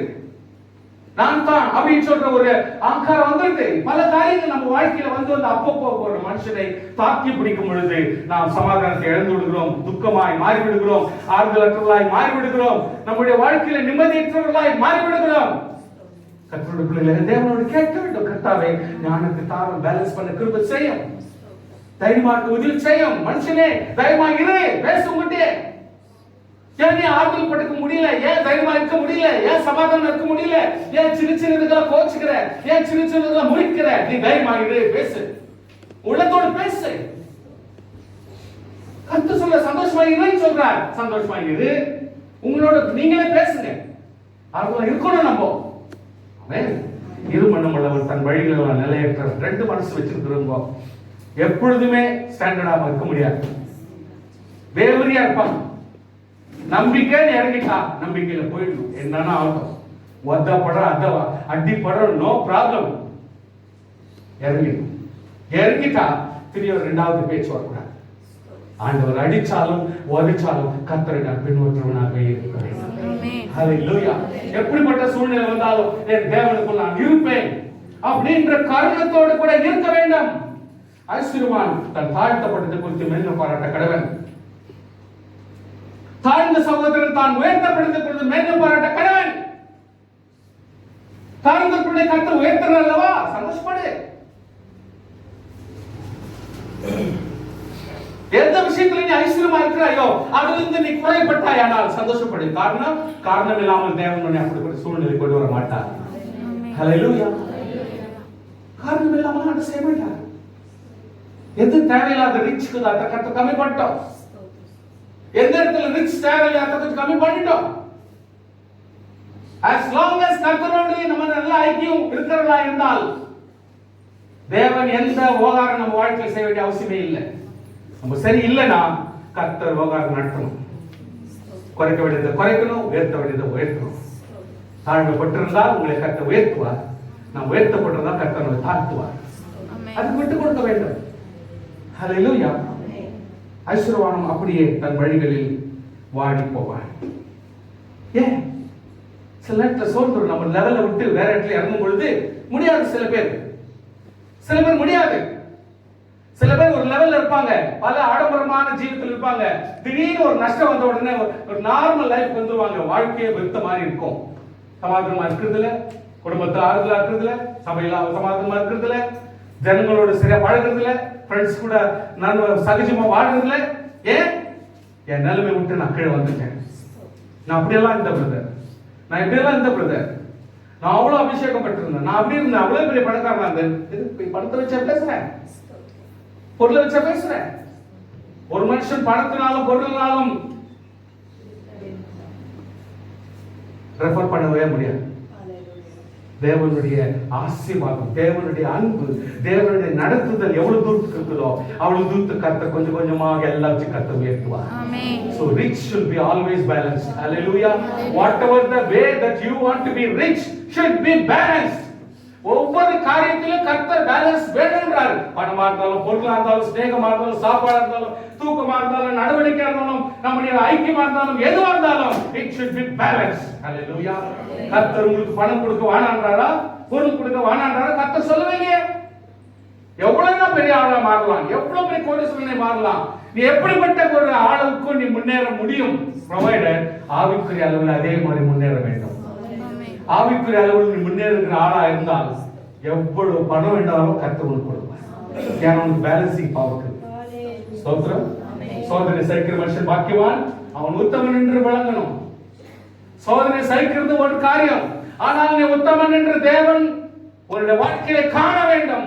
நான் தான் அப்படின்னு சொல்ற ஒரு அகங்காரம் வந்துருது. பல காரியங்கள் நம்ம வாழ்க்கையில வந்து அப்பப்போ ஒரு மனுஷனை தாக்கி பிடிக்கும் பொழுது நாம் சமாதானத்தை இழந்து விடுகிறோம், துக்கமாய் மாறிவிடுகிறோம், ஆறுதலற்றவர்களாய் மாறிவிடுகிறோம், நம்முடைய வாழ்க்கையில நிம்மதியற்றவர்களாய் மாறிவிடுகிறோம். கர்த்தருடைய பிள்ளைகளை தேவனோடு கேட்க வேண்டும். கர்த்தாவே ஞானத்தை தாரம் பேலன்ஸ் பண்ண கிருபை செய்யும், தைரியமாக உதவி செய்யும். மனுஷனே தைரியமா இரு, பேச உங்கட்டே. ஏன் நீ ஆறுதல் படுத்த முடியல, ஏன் தைரியமா இருக்க முடியல, ஏன் சமாதானம் இருக்க முடியல, ஏன் சின்ன சின்னதுக்கெல்லாம் கோச்சுக்கிற, ஏன் சின்ன சின்னதுக்கெல்லாம் முழிக்கிற? நீ தைரியமா இரு, பேசு, உள்ளத்தோடு பேசு. கர்த்தர் சொல்ல சந்தோஷமா இருன்னு சொல்றார். சந்தோஷமா இரு, உங்களோட நீங்களே பேசுங்க. ஆறுதலா இருக்கணும். நம்ம இருமண்ணம் உள்ளவர் தன் வழிகளெல்லாம் நிலையற்ற 2 மனசு வச்சிருக்கிறோம். எப்பொழுதுமே ஸ்டாண்டர்டாக இருக்க முடியாது. வேவரியா இருப்பாங்க. நம்பிக்கை இறங்கிட்டா நம்பிக்கையில போயிடணும். என்னன்னா ஆகும், ஒத்தப்படுற அடிப்படுற நோ ப்ராப்ளம். இறங்கிட்டா திரும்ப ரெண்டாவது பேச்சு வரக்கூடாது. ஆண்டவர் அடிச்சாலும் உதைச்சாலும் கர்த்தரை நான் பின்பற்றுவனாகவே இருக்க வேண்டும். ஹல்லேலூயா. எப்படிப்பட்ட சூழ்நிலை வந்தாலும் என் தேவனுக்குள் நான் இருப்பேன் அப்படின்ற காரணத்தோடு கூட இருக்க வேண்டும். ஐஸ்வர்யவான் தன் தாழ்த்தப்பட்டது குறித்து மேன்மை பாராட்ட கடவன். தாழ்ந்த சகோதரன் தான் உயர்த்தப்படுவது குறித்து மேன்மை பாராட்ட கடவன். தாழ்ந்த பிள்ளை கர்த்தர் உயர்த்தர் அல்லவா, சந்தோஷப்படு. எந்த விஷயத்துல நீ ஐஸ்வர்யமா இருக்கிறாயோ அதிலிருந்து நீ குறைப்பட்டாயானால் சந்தோஷப்படு. காரணம் இல்லாமல் தேவன் உன்னை அப்படிப்பட்ட சூழ்நிலை கொண்டு வர மாட்டார். ஹல்லேலூயா. காரணம் இல்லாமல் அதை செய்ய மாட்டார். எது தேவையில்லாத ரிச்சுக்கு அதை கர்த்தர் கம்மி பண்ணிட்டோம். எந்த இடத்துல ரிச் தேவையில்லாத கொஞ்சம் கம்மி பண்ணிட்டோம். as long as கர்த்தரோடு நம்ம நல்ல ஐக்கியம் இருக்கிறதா இருந்தால் தேவன் எந்த ஓகாரம் நம்ம வாழ்க்கையில் செய்ய வேண்டிய அவசியமே இல்லை. நம்ம சரி இல்லைன்னா கர்த்தர் ஓகாரம் நடத்தணும். குறைக்க வேண்டியதை குறைக்கணும், உயர்த்த வேண்டியதை உயர்த்தணும். தாழ்மைப்பட்டிருந்தால் உங்களை கர்த்தர் உயர்த்துவார். நாம் உயர்த்தப்பட்டிருந்தால் கர்த்தர் நம்மை தாழ்த்துவார். அது விட்டு கொடுக்க வேண்டும். ஹல்லேலூயா. ஐஸ்வர்யவானும் அப்படியே தன் வழிகளில் வாடி போவான். ஏன் சில நேரத்தில் சோர்ந்து நம்ம லெவலை விட்டு வேற இடத்துல இறங்கும் பொழுது முடியாது. சில பேர் முடியாது. சில பேர் ஒரு லெவல்ல இருப்பாங்க, பல ஆடம்பரமான ஜீவிதத்தில் இருப்பாங்க. திடீர்னு ஒரு நஷ்டம் வந்த உடனே ஒரு நார்மல் லைஃப் வந்துருவாங்க. வாழ்க்கையை வெறுத்த மாதிரி இருக்கும். சமாதானமா இருக்கிறதுல, குடும்பத்தில் ஆறுதலா இருக்கிறதுல, சபையில சமாதானமா இருக்கிறதுல, ஜனங்களோட சரியா பழகிறதுல, ஃப்ரெண்ட்ஸ் கூட நான் சகஜமா வாழ்றதுல. ஏன் என் நிலைமை விட்டு நான் கீழே வந்துட்டேன். நான் அப்படியெல்லாம் இந்த பிரதர், நான் இப்படியெல்லாம் இந்த பிரதர், நான் அவ்வளவு அபிஷேகம் பெற்றிருந்தேன், நான் அப்படி இருந்தேன், அவ்வளவு பெரிய பணக்காரனா இருந்தேன். பணத்தை வச்சா பேசுறேன், பொருளை வச்சா பேசுறேன். ஒரு மனுஷன் பணத்தினாலும் பொருளினாலும் ரெஃபர் பண்ணவே முடியாது. தேவனுடைய ஆசீர்வாதம், தேவனுடைய அன்பு, தேவனுடைய நடத்துதல் எவ்வளவு தூரத்துக்கு இருக்குதோ அவ்வளவு தூரத்துக்கு கர்த்தர் கொஞ்சம் கொஞ்சமாக எல்லாத்தையும் கர்த்தர் உயர்த்துவார். So rich should be always balanced. Hallelujah. Whatever the way that you want to be rich should be balanced. ஒவ்வொரு காரியத்திலும் கர்த்தர் பேலன்ஸ் வேணும்ன்றார். பணமா இருந்தாலும், பொருளா இருந்தாலும், ஸ்நேகமா இருந்தாலும், சாப்பாடா இருந்தாலும், தூக்கமா இருந்தாலும், நடவடிக்கையா இருந்தாலும், நம்முடைய ஐக்கியமா இருந்தாலும், எதுவா இருந்தாலும் it should be balanced. Hallelujah. கர்த்தர் உங்களுக்கு பணம் கொடுக்க வேணான்றாரா, பொருள் கொடுக்க வேணான்றாரா? கர்த்தர் சொல்லவே இல்லையே. எவ்வளவு பெரிய ஆளா மாறலாம், எவ்வளவு பெரிய கோடீஸ்வரனை மாறலாம், நீ எப்படிப்பட்ட ஒரு ஆளுக்கு நீ முன்னேற முடியும். ப்ரொவைடர் ஆவிக்குரிய அளவில் அதே மாதிரி முன்னேற வேண்டும். ஆவிக்குரிய அளவில் நீ முன்னேறுகிற ஆளா இருந்தால் எவ்வளவு பணம் வேண்டாலும் கர்த்தர் உனக்கு கொடுப்பார். ஏன்னா உனக்கு பேலன்சிங் பவர் இருக்கு. ஸ்தோத்திரம். சோதனை சகிக்கிற மனுஷன் பாக்கியவான், அவன் உத்தமன் என்று விளங்கணும். சோதனை சகிக்கிறது ஒரு காரியம், ஆனால் நீ உத்தமன் என்று தேவன் உன்னுடைய வாழ்க்கையை காண வேண்டும்.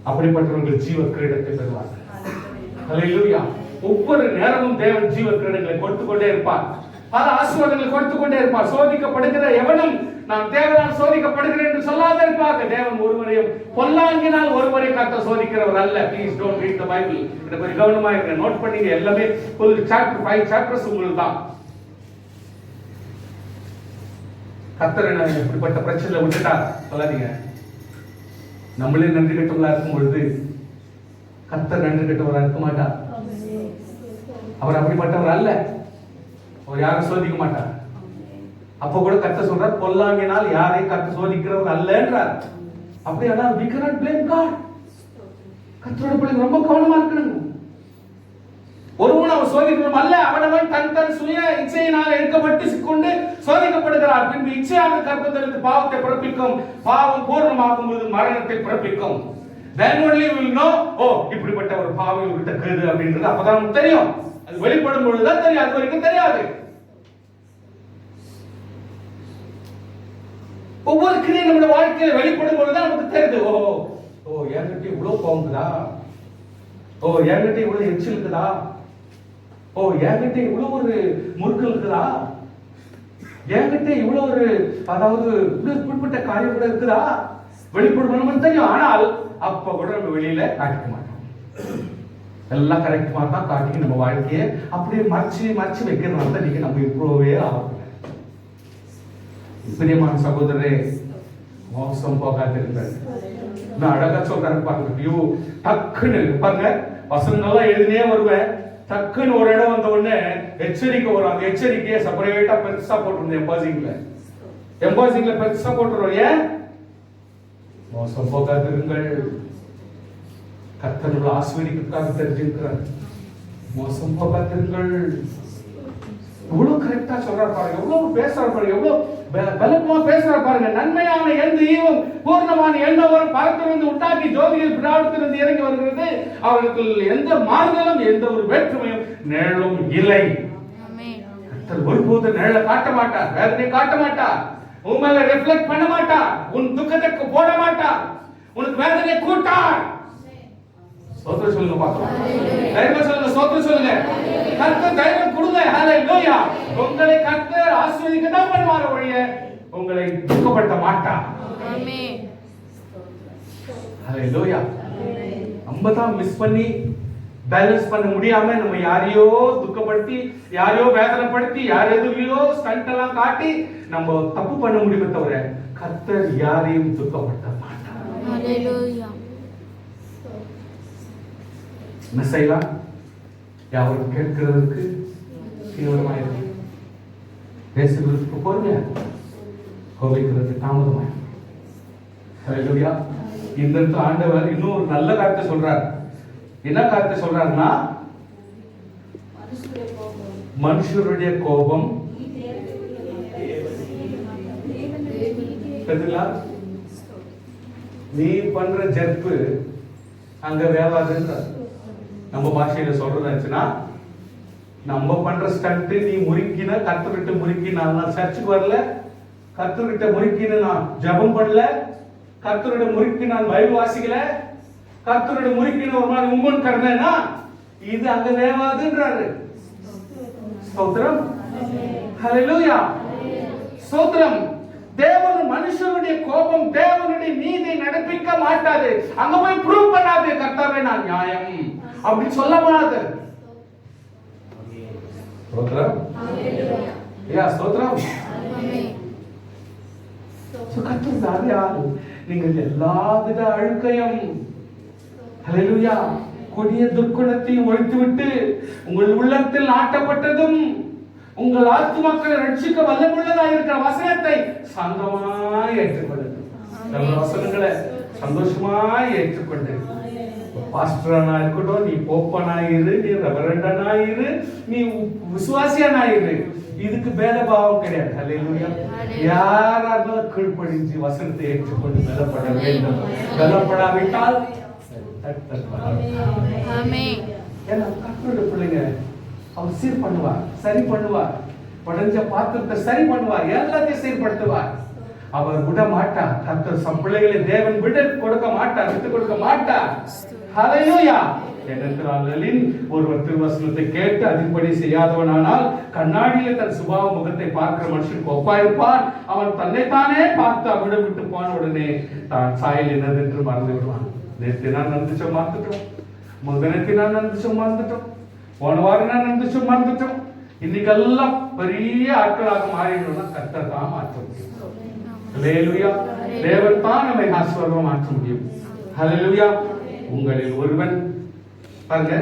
அப்படிப்பட்டவர்கள் ஜீவ கிரீடத்தை பெறுவார்கள். ஹல்லேலூயா. ஒவ்வொரு நேரமும் தேவன் ஜீவ கிரீடங்களை கொடுத்து கொண்டே இருப்பார். பல ஆசீர்வாதங்களை கொடுத்து கொண்டே இருப்பார். சோதிக்கப்படுகிற எவனும் நான் தேவனால் சோதிக்கப்படுகிறேன் என்று சொல்லாத இருப்பாங்க. தேவன் ஒருவரையும் பொல்லாங்கினால் ஒருவரை கர்த்தர் சோதிக்கிறவர் அல்ல. Please don't read the Bible. இத கொஞ்சம் கவனமா இருங்க, நோட் பண்ணீங்க. எல்லாமே ஃபுல் சாப்டர் 5 சாப்டர்ஸ் உங்களுக்கு தான். கர்த்தர் என்ன இப்படிப்பட்ட பிரச்சனையில விட்டுட்டா சொல்லாதீங்க. நம்மளே நன்றி கெட்டவங்களா இருக்கும் பொழுது கர்த்தர் நன்றி கெட்டவரா இருக்க மாட்டார். அவர் அப்படிப்பட்டவர் அல்ல. அவர் யாரும் சோதிக்க மாட்டார். அப்ப கூட கர்த்தர் சொல்றார், பொல்லாங்கினால் யாரையும் கர்த்தர் சோதிக்கிறவர் அல்லன்றார். அப்படியானா we cannot blame God. கர்த்தரோட பிள்ளைங்க ரொம்ப கவனமா இருக்கணும். ஒருவன் அவன் சோதிக்கிறவன் அல்ல, அவனவன் தன் சுய இச்சையினால் எடுக்கப்பட்டு சிக்கொண்டு சோதிக்கப்படுகிறார். பின்பு இச்சையாக கர்ப்பத்திலிருந்து பாவத்தை பிறப்பிக்கும், பாவம் பூர்ணமாகும் போது மரணத்தை பிறப்பிக்கும். Then only we will know, ஓ இப்படிப்பட்ட ஒரு பாவம் இவர்கிட்ட இருக்குது அப்படின்றது அப்பதான் நமக்கு தெரியும். அது வெளிப்படும் பொழுதுதான் தெரியும், அது வரைக்கும் தெரியாது. ஒவ்வொரு கிரியும் நம்முடைய வாழ்க்கையில வெளிப்படும் பொழுதுதான் நமக்கு தெரியுது. ஓ என்கிட்ட இவ்வளவு கோவம் இருக்குதா, ஓ என்கிட்ட இவ்வளவு எச்சில் இருக்குதா, ஓ என்கிட்ட இவ்வளவு ஒரு முறுக்கு இருக்குதா, என்கிட்ட இவ்வளவு ஒரு அதாவது குறிப்பிட்ட காரியம் கூட இருக்குதா. வெளிப்படுத்தணும்னு தெரியும். ஆனால் அப்ப கூட நம்ம வெளியில காட்டிக்க மாட்டோம். எல்லாம் கரெக்டா தான் காட்டி நம்ம வாழ்க்கையை அப்படியே மறைச்சு வைக்கிறதுனால தான் நீங்க நம்ம இம்ப்ரூவே ஆகும். பிரியமான சகோதரரே, மோசம் போகாதிருங்கள். நான் அழகா சொல்றேன் பாருங்க. டக்குன்னு பாருங்க, வசனங்கள்லாம் எழுதினே வருவேன். டக்குன்னு ஒரு இடம் வந்த உடனே எச்சரிக்கை வரும். அந்த எச்சரிக்கையை செப்பரேட்டா பெருசா போட்டுருந்தேன். எம்பாசிங்ல பெருசா போட்டுருவோம். ஏன்? மோசம் போகாதிருங்கள். கர்த்தர் ஆசீர்வதிக்கிறதுக்காக தெரிஞ்சிருக்கிறார். மோசம் போகாதிருங்கள். எவ்வளவு கரெக்டா சொல்றாரு பாருங்க, எவ்வளவு பேசுறாரு பாருங்க, எவ்வளவு பலமா பேசுறாரு பாருங்க. நன்மையான எந்த ஈவும் பூர்ணமான எந்த ஒரு பரத்திலிருந்து உண்டாக்கி ஜோதிகள் பிராவத்திலிருந்து இறங்கி வருகிறது. அவர்களுக்கு எந்த மாறுதலும் எந்த ஒரு வேற்றுமையும் நிழலும் இல்லை. கர்த்தர் ஒருபோது நிழலை காட்ட மாட்டார், வேதனை காட்ட மாட்டார், உன் மேல ரிஃப்ளெக்ட் பண்ண மாட்டார், உன் துக்கத்துக்கு போட மாட்டார், உனக்கு வேதனை கூட்டார். சோத்திரம் சொல்லுங்க பாக்கலாம். தைரியம் சொல்லுங்க, சோத்திரம் சொல்லுங்க. கர்த்தர் தைரியம் கொடுங்க. ஹalleluya. உங்களை கர்த்தர் ஆசீர்வதிக்க தான் பண்ணுவார் ஒழிய உங்களை துக்கப்படுத்த மாட்டார். ஆமென். ஹalleluya. நம்ம தான் மிஸ் பண்ணி பேலன்ஸ் பண்ண முடியாம நம்ம யாரையோ துக்கப்படுத்தி, யாரையோ வேதனைப்படுத்தி, யாரையோ ஸ்டண்ட் எல்லாம் காட்டி நம்ம தப்பு பண்ண முடியுமே தவிர கர்த்தர் யாரையும் துக்கப்படுத்த மாட்டார். ஹalleluya. என்ன செய்யலாம்? யாரும் கேட்கிறதுக்கு தீவிரமாயிருக்கு, பேசுகிறதுக்கு பொறுமையா, கோபிக்கிறதுக்கு தாமதமாய். ஹalleluya. இந்த ஆண்டவர் இன்னும் ஒரு நல்ல காரியத்தை சொல்றார். என்ன காரியத்தை சொல்றாருன்னா, மனுஷருடைய கோபம் நீ பண்ற ஜெர்ப்பு அங்க வேவாதுன்ற நம்ம பாஷையில சொல்றதுன்னா, நம்ம பண்ற ஸ்டண்ட் நீ முறுக்கின கர்த்தர்கிட்ட முறுக்கினா சர்ச்சுக்கு வரல, கர்த்தர்கிட்ட முறுக்கின நான் ஜெபம் பண்ணல, கர்த்தரோட முறுக்கி நான் பைபிள் வாசிக்கல, கர்த்தரோட முறுக்கின ஒரு மாதிரி உம்மன் கர்ணனா, இது அங்க வேவாதுன்றாரு. ஸ்தோத்திரம். ஹalleluya. ஸ்தோத்திரம். தேவன் மனுஷனுடைய கோபம் தேவனுடைய நீதி நடப்பிக்க மாட்டாது. அங்க போய் ப்ரூவ் பண்ணாது கர்த்தாவே நான் நியாயம் அப்படி சொல்ல மாட்டாது. ஸ்தோத்திரம். ஹalleluya. ஸ்தோத்திரம். ஆமென். கர்த்தர் நீங்கள் எல்லாவித அழுக்கையும் ஹalleluya கொடிய துர்க்குணத்தையும் ஒழித்துவிட்டு உங்கள் உள்ளத்தில் நாட்டப்பட்டதும் உங்கள் ஆத்துமாக்களை ரட்சிக்க வல்லமுள்ளதாக இருக்கிற வசனத்தை சாந்தமாய் ஏற்றுக்கொள்ளுங்கள். வசனங்களை சந்தோஷமாய் ஏற்றுக்கொண்டு பாஸ்டரானா இருக்கட்டும், நீ போப்பனாயிரு, நீ ரெவரண்டனாயிரு, நீ விசுவாசியானாயிரு, இதுக்கு பேதபாவம் கிடையாது. ஹalleluya. யாராவது கீழ்ப்படிஞ்சு வசனத்தை ஏற்றுக்கொண்டு பலப்பட வேண்டும். பலப்படாவிட்டால் ஆமென். ஏன்னா கர்த்தருடைய பிள்ளைங்க அவர் சீர் பண்ணுவார், சரி பண்ணுவார், படைஞ்ச பாத்திரத்தை சரி பண்ணுவார், எல்லாத்தையும் சீர்படுத்துவார். அவர் விட மாட்டார். கர்த்தர் சம் பிள்ளைகளை தேவன் விட்டு கொடுக்க மாட்டார். ஹalleluya. ஏனென்றால் ஒருவர் திருவசனத்தை கேட்டு அதின்படி செய்யாதவனானால் கண்ணாடியில் தன் சுபாவ முகத்தை பார்க்கிற மனுஷனுக்கு ஒப்பாயிருப்பான். அவன் தன்னைத்தானே பார்த்து அவிடம் விட்டு போன உடனே தான் சாயல் என்னது என்று மறந்து விடுவான். நேற்று நான் நடந்துச்சோம் மறந்துட்டோம், முந்தினத்து நான் நடந்துச்சோம் மறந்துட்டோம், போன வாரம் நான் நடந்துச்சோம் மறந்துட்டோம். இன்னைக்கெல்லாம் பெரிய ஆட்களாக மாறிடணும்னா கர்த்தர் தான் மாற்ற முடியும். ஹalleluya. தேவன் தான் நம்மை ஆசீர்வாதமா மாற்ற முடியும். ஹalleluya. உங்களில் ஒருவன் பாருங்க,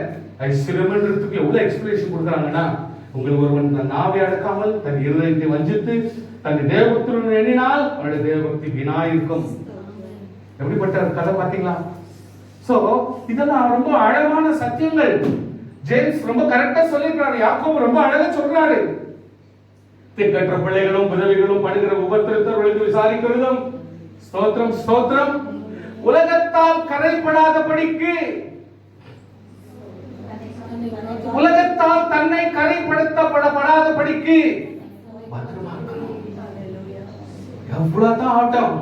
ஐஸ்வர்யம்ன்றதுக்கு எவ்வளவு எக்ஸ்பிளேஷன் கொடுக்குறாங்கன்னா, உங்கள் ஒருவன் தன் நாவை அடக்காமல் தன் இருதயத்தை வஞ்சித்து தன் தேவபக்தியுடன் எண்ணினால் அவருடைய தேவபக்தி வீணாயிருக்கும். எப்படிப்பட்ட கதை பாத்தீங்களா? சோ இதெல்லாம் ரொம்ப அழகான சத்தியங்கள். ஜேம்ஸ் ரொம்ப கரெக்டா சொல்லிருக்காரு, யாக்கோபு ரொம்ப அழகா சொல்றாரு. திக்கற்ற பிள்ளைகளும் புதவிகளும் படுகிற உபத்திரத்தவர்களுக்கு விசாரிக்கிறதும் ஸ்தோத்திரம் ஸ்தோத்திரம். உலகத்தால் கரைப்படாதபடிக்கு, உலகத்தால் தன்னை கரைப்படுத்தப்படாதபடிக்கு எவ்வளவுதான் ஆட்டம்.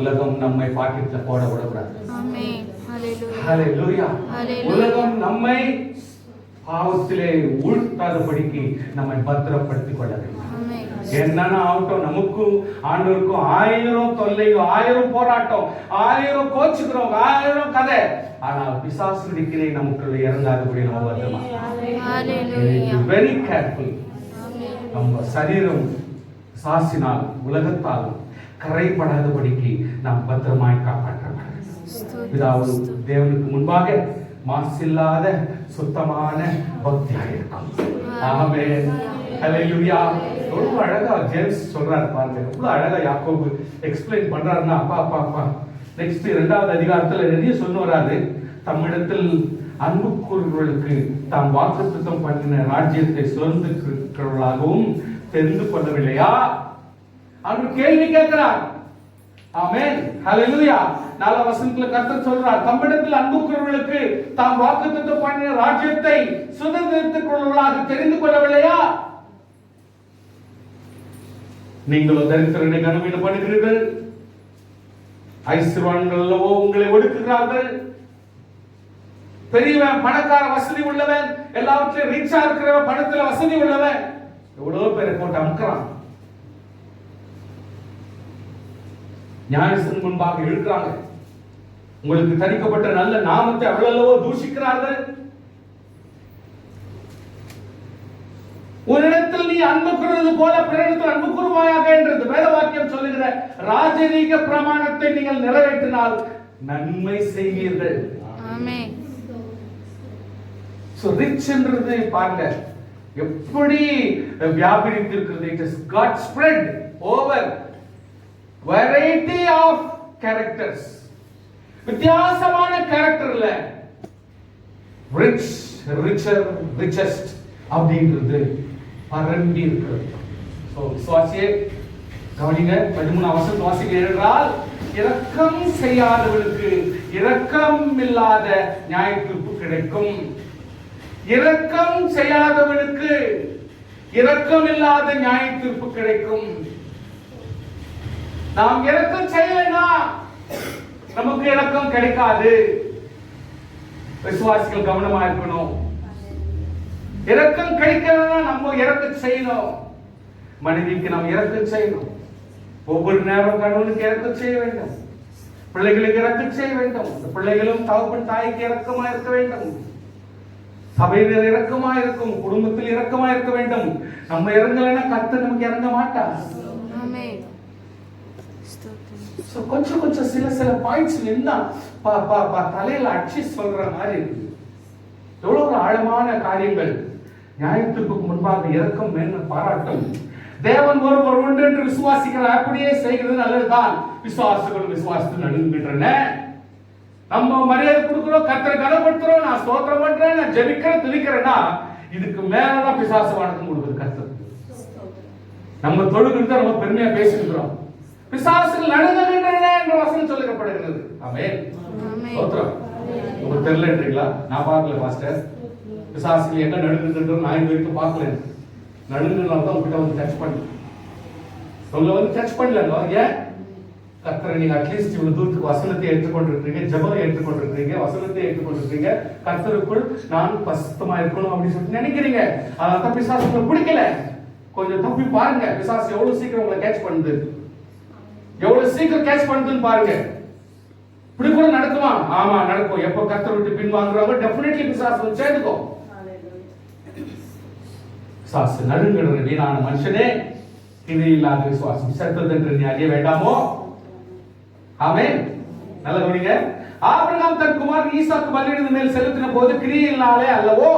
உலகம் நம்மை பாக்கெட்ல போட விடக்கூடாது. ஆமென். ஹalleluya. உலகம் நம்மை பாவத்திலே ஊழ்த்தாதபடிக்கு நம்மை பத்திரப்படுத்திக் கொள்ள வேண்டும். என்னன்னா ஆகட்டும், நமக்கும் ஆண்டவருக்கும் 1000 தொல்லையும் 1000 போராட்டம், 1000 கோச்சுக்கிறோம், 1000 கதை. ஆனால் பிசாசுடைய கிளை நமக்குள்ள இறங்காதபடி நம்ம பத்திரமா வெரி கேர்ஃபுல். நம்ம சரீரம் சாசினால் உலகத்தாலும் கரைப்படாதபடிக்கு நாம் பத்திரமாய் காப்பாற்றப்பட இதாவது தேவனுக்கு முன்பாக மாசில்லாத சுத்தமான பக்தியாக இருக்கும். ஆமென். ஹல்லேலூயா. ரொம்ப அழகா ஜேம்ஸ் சொல்றாரு பாருங்க, எவ்வளவு அழகா யாக்கோபு எக்ஸ்பிளைன் பண்றாருன்னா, அப்பா அப்பா அப்பா. நெக்ஸ்ட் 2வது அதிகாரத்துல நிறைய சொல்ல வராது. தம்மிடத்தில் அன்பு கூறுகளுக்கு தாம் வாக்குத்தத்தம் பண்ணின ராஜ்யத்தை சுதந்திரர்களாகவும் தெரிந்து கொள்ளவில்லையா? அவர் கேள்வி கேட்கிறார். ஆமென். ஹல்லேலூயா. 4 வசனத்துல கர்த்தர் சொல்றார், தம்மிடத்தில் அன்பு கூறுகளுக்கு தாம் வாக்குத்தத்தம் பண்ணின ராஜ்யத்தை சுதந்திரத்துக்குள்ளாக தெரிந்து கொள்ளவில்லையா? நீங்களோ தரித்திரனை கனவீனம் பண்ணுகிறீர்கள், ஐஸ்வர்யவான்கள் அல்லவோ உங்களை ஒடுக்குகிறார்கள். பெரியவன், பணக்கார, வசதி உள்ளவன், எல்லாவற்றையும் ரிச்சா இருக்கிறவன், பணத்துல வசதி உள்ளவன், எவ்வளவு பேரை போட்டு அமுக்கிறான். ஞானத்தின் முன்பாக இழுக்கிறாங்க. உங்களுக்கு தரிக்கப்பட்ட நல்ல நாமத்தை அவ்வளவோ தூஷிக்கிறார்கள். ஒரு இடத்தில் நீ அன்பு கூறுவது போல பிறரிடத்தில் அன்பு கூறுவாயாக என்றது வேத வாக்கியம் சொல்லுகிற ராஜரீக பிரமாணத்தை நீங்கள் நிறைவேற்றினால் நன்மை செய்வீர்கள். ஆமென். சோ ரிச் என்றது பாருங்க எப்படி வியாபித்து இருக்கிறது. It is God spread over variety of characters. வித்தியாசமான கேரக்டர்ல rich, richer, richest அப்படின்றது பரம்பி இருக்கிறது. சோ விசுவாசியே கவனிங்க, 13 வசனம் வாசிக்க என்றால், இரக்கம் செய்யாதவனுக்கு இரக்கம் இல்லாத நியாயத்தீர்ப்பு கிடைக்கும். இரக்கம் செய்யாதவனுக்கு இரக்கம் இல்லாத நியாயத்தீர்ப்பு கிடைக்கும். நாம் இரக்கம் செய்யலைனா நமக்கு இரக்கம் கிடைக்காது. விசுவாசிகள் கவனமா இருக்கணும். இரக்கம் கிடைக்கலன்னா நம்ம இரக்கம் செய்யணும். மனைவிக்கு நாம் இரக்கம் செய்யணும். ஒவ்வொரு நேரம் கணவனுக்கு இரக்கம் செய்ய வேண்டும். பிள்ளைகளுக்கு இரக்கம் செய்ய வேண்டும். பிள்ளைகளும் தகப்பன் தாய்க்கு இரக்கமா இருக்க வேண்டும். சபையினர் இரக்கமா இருக்கும். குடும்பத்தில் இரக்கமா இருக்க வேண்டும். நம்ம இறங்கலைன்னா கர்த்தர் நமக்கு இறங்க மாட்டார். கொஞ்சம் சில பாயிண்ட்ஸ் என்ன தலையில அடிச்சு சொல்ற மாதிரி இருக்கு. எவ்வளவு ஒரு ஆழமான காரியங்கள். நியாயத்திற்கு முன்பாக இரக்கம் மேன்மை பாராட்டும். தேவன் ஒருவர் உண்டு என்று விசுவாசிக்கிறார், அப்படியே செய்கிறது நல்லதுதான். விசுவாசத்தில் நடுங்குகின்றன. நம்ம மரியாதை கொடுக்கிறோம், கர்த்தரை கனப்படுத்துறோம், நான் ஸ்தோத்திரம் பண்றேன், நான் ஜெபிக்கிறேன், துதிக்கிறேன்னா இதுக்கு மேலதான் பிசாசு வணக்கம் கொடுக்குது கர்த்தர். நம்ம தொழுகிட்டு நம்ம பெருமையா பேசிக்கிறோம். பிசாசுகள் நடுங்குகின்றன என்ற வசனம் சொல்லப்படுகிறது. ஆமென். ஸ்தோத்திரம். உங்களுக்கு தெரியலன்றீங்களா? நான் பார்க்கல பாஸ்டர். பிசாசுகள் எங்க நடுங்குகின்றன நான் இது வரைக்கும் பார்க்கல. நடுங்குனால தான் உங்ககிட்ட வந்து டச் பண்ண சொல்ல வந்து டச் பண்ணல. ஏன்? கர்த்தரை நீங்க அட்லீஸ்ட் இவ்வளவு தூரத்துக்கு வசனத்தை ஏற்றுக்கொண்டிருக்கீங்க, ஜெபம் ஏற்றுக்கொண்டிருக்கீங்க, வசனத்தை ஏற்றுக்கொண்டிருக்கீங்க, கர்த்தருக்குள் நான் பசுத்தமா இருக்கணும் அப்படின்னு சொல்லிட்டு நினைக்கிறீங்க. அதான் பிசாசு உங்களுக்கு பிடிக்கல. கொஞ்சம் தப்பி பாருங்க, பிசாசு எவ்வளவு சீக்கிரம் உங்களை கேட்ச் பண்ணுது, எவ்வளவு சீக்கிரம் கேட்ச் பண்ணுதுன்னு பாருங்க. இப்படி கூட நடக்குமா? ஆமா நடக்கும். எப்ப கர்த்தரை விட்டு பின் வாங்குறாங்க டெஃபினெட்லி பிசாசு வந்து சேர்ந்துக்கும். பிசாசு நடுங்குகிற வீணான மனுஷனே, இது இல்லாத விசுவாசம் செத்தது என்று நீ அறிய வேண்டாமோ? ஆமென். நல்ல கவனிங்க. ஆபிரகாம் தன் குமாரன் ஈசாக்கு பலியிடுவதன் மேல் செலுத்தின போது கிரியையினாலே அல்லவோ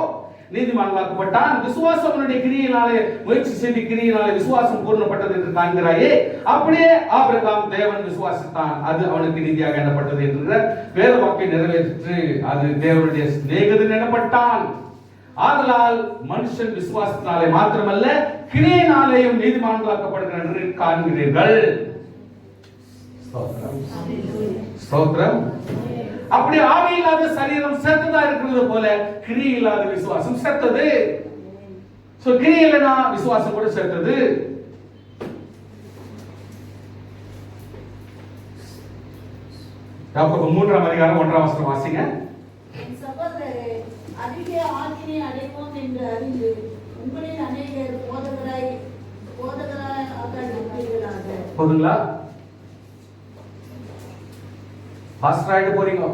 நீதிமான்களாக்கப்பட்டான். விசுவாசம் அவனுடைய கிரியையினாலே, முயற்சி செய்து கிரியையினாலே விசுவாசம் பூர்ணப்பட்டது என்று காண்கிறாயே, அப்படியே ஆபிரகாம் தேவன் விசுவாசித்தான், அது அவனுக்கு நீதியாக எண்ணப்பட்டது என்கிற வேத வாக்கை நிறைவேற்றி அது தேவனுடைய சிநேகிதன் எனப்பட்டான். ஆதலால் மனுஷன் விசுவாசத்தினாலே மாத்திரமல்ல கிரியையினாலேயும் நீதிமான்களாக்கப்படுகிறார் என்று காண்கிறீர்கள். ஸ்தோத்திரம். அப்படி ஆவி இல்லாத சரீரம் செத்ததா இருக்கிறது போல கிரியை இல்லாத விசுவாசம் செத்தது. சோ கிரியை இல்லைனா விசுவாசம் கூட செத்தது. யாக்கோபு 3 அதிகாரம் 1 வசனம் வாசிங்க. என் சகோதரரே, அதிக ஆக்கினை ஆக்கினை அடைவோம் என்று அறிந்து உங்களில் அநேகர் போதகராக இருப்பீர்களாக. போதுங்களா? பாஸ்டர் ஆயிட்டு போறீங்க,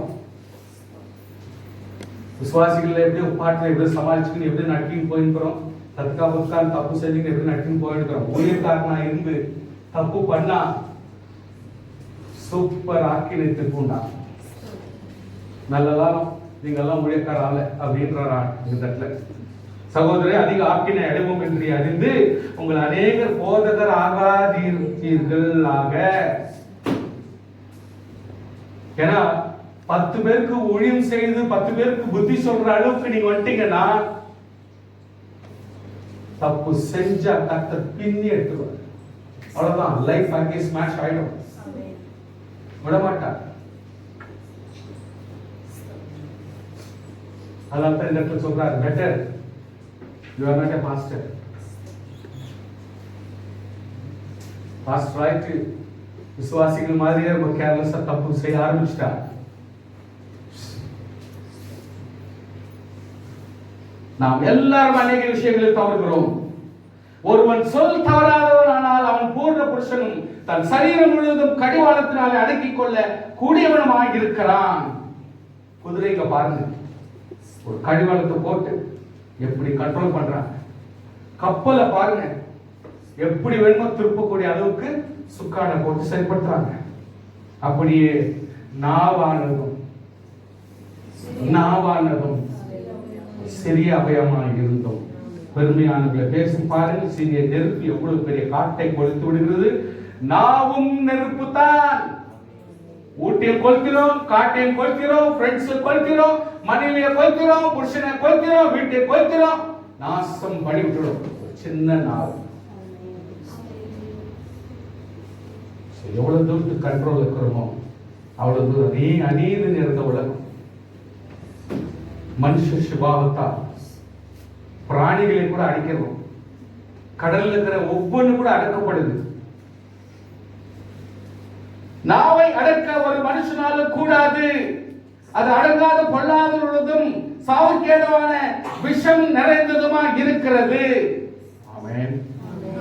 விசுவாசிகள் எப்படி பாட்டில் எப்படி சமாளிச்சுக்கணும், எப்படி நட்டின்னு போயிருக்கிறோம், தற்காப்புக்கான தப்பு செஞ்சுக்கிட்டு எப்படி நட்டின்னு போயிருக்கிறோம். ஊழியக்காரனா இருந்து தப்பு பண்ணா சூப்பர் ஆக்கினத்துக்கு உண்டா நல்லதான் நீங்கெல்லாம் ஊழியக்கார ஆள அப்படின்றாரா இந்த இடத்துல. சகோதரி, அதிக ஆக்கினை அடைவோம் என்று அறிந்து உங்கள் அநேகர் போதகர் ஆகாதீர்களாக. ஏன்னா 10 பேருக்கு ஊழியம் செய்து 10 பேருக்கு புத்தி சொல்ற அளவுக்கு நீங்க வந்துட்டீங்கன்னா தப்பு செஞ்சா கர்த்தர் பின்னி எடுத்துருவார். அவ்வளவுதான், லைஃப் அங்கே ஸ்மாஷ் ஆயிடும், விடமாட்டார். அதனால தான் இந்த இடத்துல சொல்றாரு, better you are not a pastor. Pastor ஆயிட்டு விசுவாசிகள் மாதிரியே ரொம்ப கேர்லெஸ்ஸா தப்பு செய்ய ஆரம்பிச்சிட்டா நாம் எல்லாரும் அநேக விஷயங்களில் தவறுகிறோம். ஒருவன் சொல் தவறாதவன் ஆனால் அவன் பூர்ண புருஷனும் தன் சரீரம் முழுவதும் கடிவாளத்தினாலே அடக்கிக் கொள்ள கூடியவனுமாக இருக்கிறான். குதிரைங்க பாருங்க, ஒரு கடிவாளத்தை போட்டு எப்படி கண்ட்ரோல் பண்றாங்க. கப்பலை பாருங்க, எப்படி வேணுமோ திருப்பக்கூடிய அளவுக்கு சுக்கான போட்டு செயல்படுத்துறாங்க. அப்படியே நாவானதும் சிறிய அபயமாக இருந்தோம். பெருமையானவர்களை பேசும் பாருங்க, சிறிய நெருப்பு எவ்வளவு பெரிய காட்டை கொளுத்து விடுகிறது. நாவும் நெருப்பு தான். ஊட்டியில் கொளுத்தினோம், காட்டையும் கொளுத்தினோம், ஃப்ரெண்ட்ஸ் கொளுத்தினோம், மனைவியை கொளுத்தினோம், புருஷனை கொளுத்தினோம், வீட்டை கொளுத்தினோம், நாசம் பண்ணி விட்டுடும் சின்ன நாவு. எவ்வளவு தூரத்துக்கு கண்ட்ரோல் இருக்கிறோமோ அவ்வளவு தூரம் அநீதி நிறைந்த உலகம். மனுஷ சுபாவத்தால் பிராணிகளை கூட அடிக்கிறோம். கடல்ல இருக்கிற ஒவ்வொன்று கூட அடக்கப்படுது. நாவை அடக்க ஒரு மனுஷனால கூடாது. அது அடங்காத பொல்லாததும் சாவுக்கேதுவான விஷம் நிறைந்ததுமா இருக்கிறது. ஆமென்.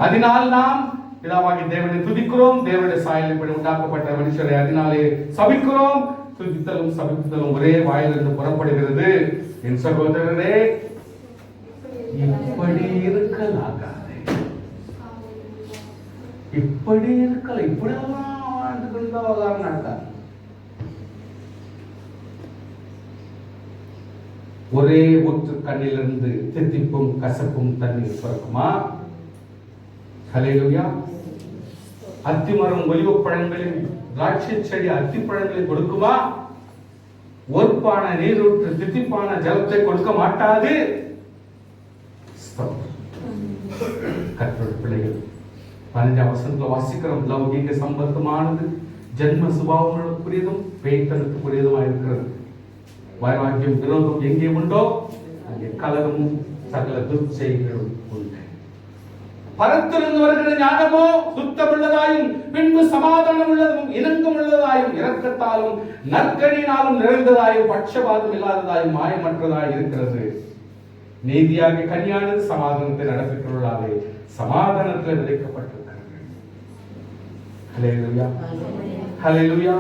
அதனால் நாம் பிதாவாகிய தேவனை துதிக்கிறோம். தேவனுடைய சாயலின்படி உண்டாக்கப்பட்ட மனுஷரை அதனாலே சபிக்கிறோம். துதித்தலும் சபித்தலும் ஒரே வாயிலிருந்து புறப்படுகிறது. என் சகோதரரே, இப்படி இருக்கலாகாது. இப்படி இருக்கல, இப்படியெல்லாம் வாழ்ந்துகிட்டு விவகாரம் நடக்காது. ஒரே ஊற்று கண்ணிலிருந்து தித்திப்பும் கசப்பும் தண்ணீர் பிறக்குமா? ஹல்லேலூயா. அத்திமரம் ஒலிவ பழங்களின் திராட்சை செடி அத்திப்பழங்களை கொடுக்குமா? ஒற்பான நீரூற்று தித்திப்பான ஜலத்தை கொடுக்க மாட்டாது. கர்த்தருடைய பிள்ளைகள் 15ஆம் வசனத்துல வாசிக்கிறோம். லௌகிக சம்பந்தமானது ஜென்ம சுபாவங்களுக்குரியதும் பேய்த்தனத்துக்குரியதுமா இருக்கிறது. வைராக்கியம் விரோதம் எங்கே உண்டோ அங்கே கலகமும் சகல துர்ச்செய்களும் உண்டு. பரத்திலிருந்து வருகிற ஞானமோ சுத்தமுள்ளதாயும் பின்பு சமாதானம் உள்ளதும் இணக்கம் உள்ளதாயும் இரக்கத்தாலும் நற்கனியினாலும் நிறைந்ததாயும் பட்சபாதம் இல்லாததாயும் மாயமற்றதாய் இருக்கிறது. நீதியாக கனியானது சமாதானத்தை நடப்பிக்கிறவர்களாலே சமாதானத்தில் விதைக்கப்பட்டிருக்கிறார்கள். ஹல்லேலூயா, ஹல்லேலூயா.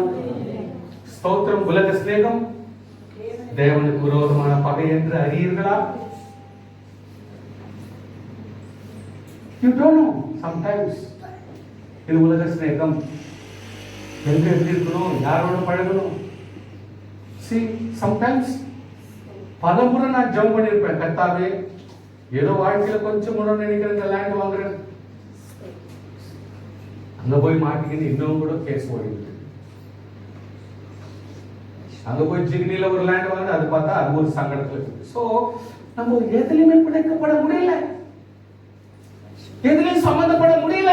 ஸ்தோத்திரம். உலக சிநேகம் தேவனுக்கு விரோதமான பகை என்று அறியீர்களா? You don't know sometimes. இது உலக சிநேகம். எங்க எப்படி இருக்கணும், யாரோட பழகணும். See, sometimes பல முறை நான் ஜம்ப் பண்ணிருப்பேன். கர்த்தாவே, ஏதோ வாழ்க்கையில கொஞ்சம் முன்னாடி நினைக்கிறேன், இந்த லேண்ட் வாங்குறேன், அங்க போய் மாட்டிக்கின்னு இன்னும் கூட கேஸ் ஓடிடுது. அங்க போய் ஜிக்னில ஒரு லேண்ட் வாங்க, அது பார்த்தா அது ஒரு சங்கடத்துல இருக்கு. சோ நம்ம எதுலையுமே பிழைக்கப்பட முடியல, எதுலையும் சம்பந்தப்பட முடியல,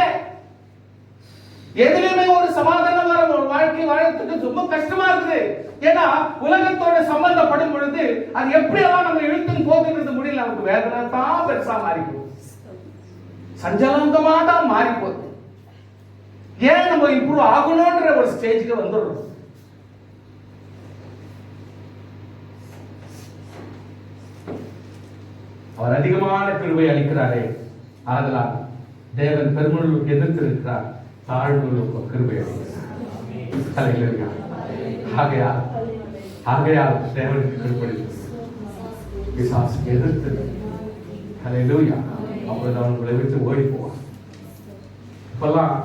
எதுலையுமே ஒரு சமாதானம் வர ஒரு வாழ்க்கை வாழறதுக்கு ரொம்ப கஷ்டமா இருக்குது. ஏன்னா உலகத்தோட சம்பந்தப்படும் பொழுது அது எப்படியெல்லாம் நம்ம இழுத்துன்னு போகிறது முடியல. நமக்கு வேதனை தான் பெருசா மாறி போகுது, சஞ்சலங்கமா தான் மாறி போகுது. ஏன் நம்ம இம்ப்ரூவ் ஆகணும்ன்ற ஒரு ஸ்டேஜ்க்கு வந்துடுறோம். அவர் அதிகமான கிருபை அளிக்கிறாரே, ஆதலால் தேவன் பெருமளவுக்கு எதிர்த்திருக்கிறார், தாழ்வுகளுக்கு கிருபை அளிக்கிறார். ஆகையால் தேவனுக்கு கீழ்ப்படிந்து பிசாசுக்கு எதிர்த்து ஹல்லேலூயா, அப்பொழுது அவங்களை விட்டு ஓடி போவான். இப்பெல்லாம்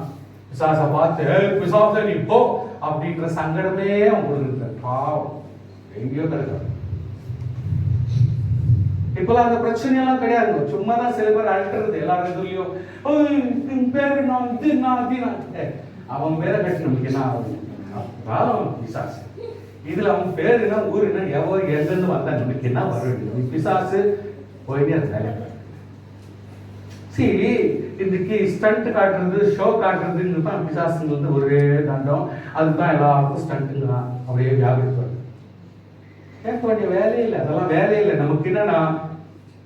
பிசாசை பார்த்து பிசாசை நீ போ அப்படின்ற சங்கடமே அவங்களுக்கு பாவம் எங்கேயோ கிடையாது. இப்பெல்லாம் அந்த பிரச்சனையெல்லாம் கிடையாது. சும்மா தான் சில பேர் அழுறது எல்லாரும் இதுலயும் பேரு நான் இது நான் அவன் பேரை கட்டி நமக்கு என்ன ஆகும்? பிசாசு. இதுல அவன் பேரு என்ன, ஊரு என்ன, எவ்வளோ எங்கிருந்து வந்தா நமக்கு என்ன வரும்? பிசாசு போயிட்டே இருந்தாங்க. சரி, இன்னைக்கு ஸ்டண்ட் காட்டுறது, ஷோ காட்டுறதுன்னு தான் பிசாசுங்கிறது ஒரே தண்டம். அதுதான் எல்லாருக்கும் ஸ்டண்ட்டுங்க அப்படியே வியாபித்து கேட்க வேண்டிய வேலையே இல்லை. அதெல்லாம் வேலையே இல்லை. நமக்கு என்னன்னா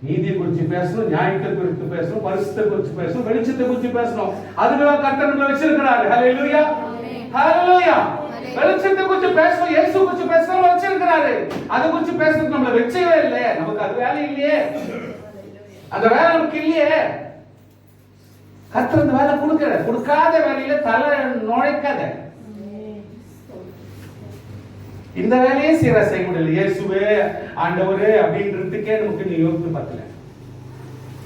நீதியை குறித்து பேசணும், நியாயத்தை குறித்து பேசணும், பரிசுத்தை குறித்து பேசணும், வெளிச்சத்தை குறித்து பேசணும். அதுக்கெல்லாம் கர்த்தர் நம்மளை வச்சிருக்கிறாரு. ஹல்லேலூயா, ஹல்லேலூயா. வெளிச்சத்தை குறித்து பேசணும், இயேசு குறித்து பேசணும் வச்சிருக்கிறாரு. அதை குறித்து பேசுறதுக்கு நம்மளை வச்சவே இல்லை. நமக்கு அது வேலை இல்லையே, அந்த வேலை நமக்கு இல்லையே. கர்த்தர் அந்த வேலை கொடுக்காத வேலையில தலை நுழைக்காத. இந்த வேலையே சீரா செய்ய முடியல. இயேசுவே ஆண்டவரே அப்படின்றதுக்கே நமக்கு நீ யோசித்து பார்க்கல.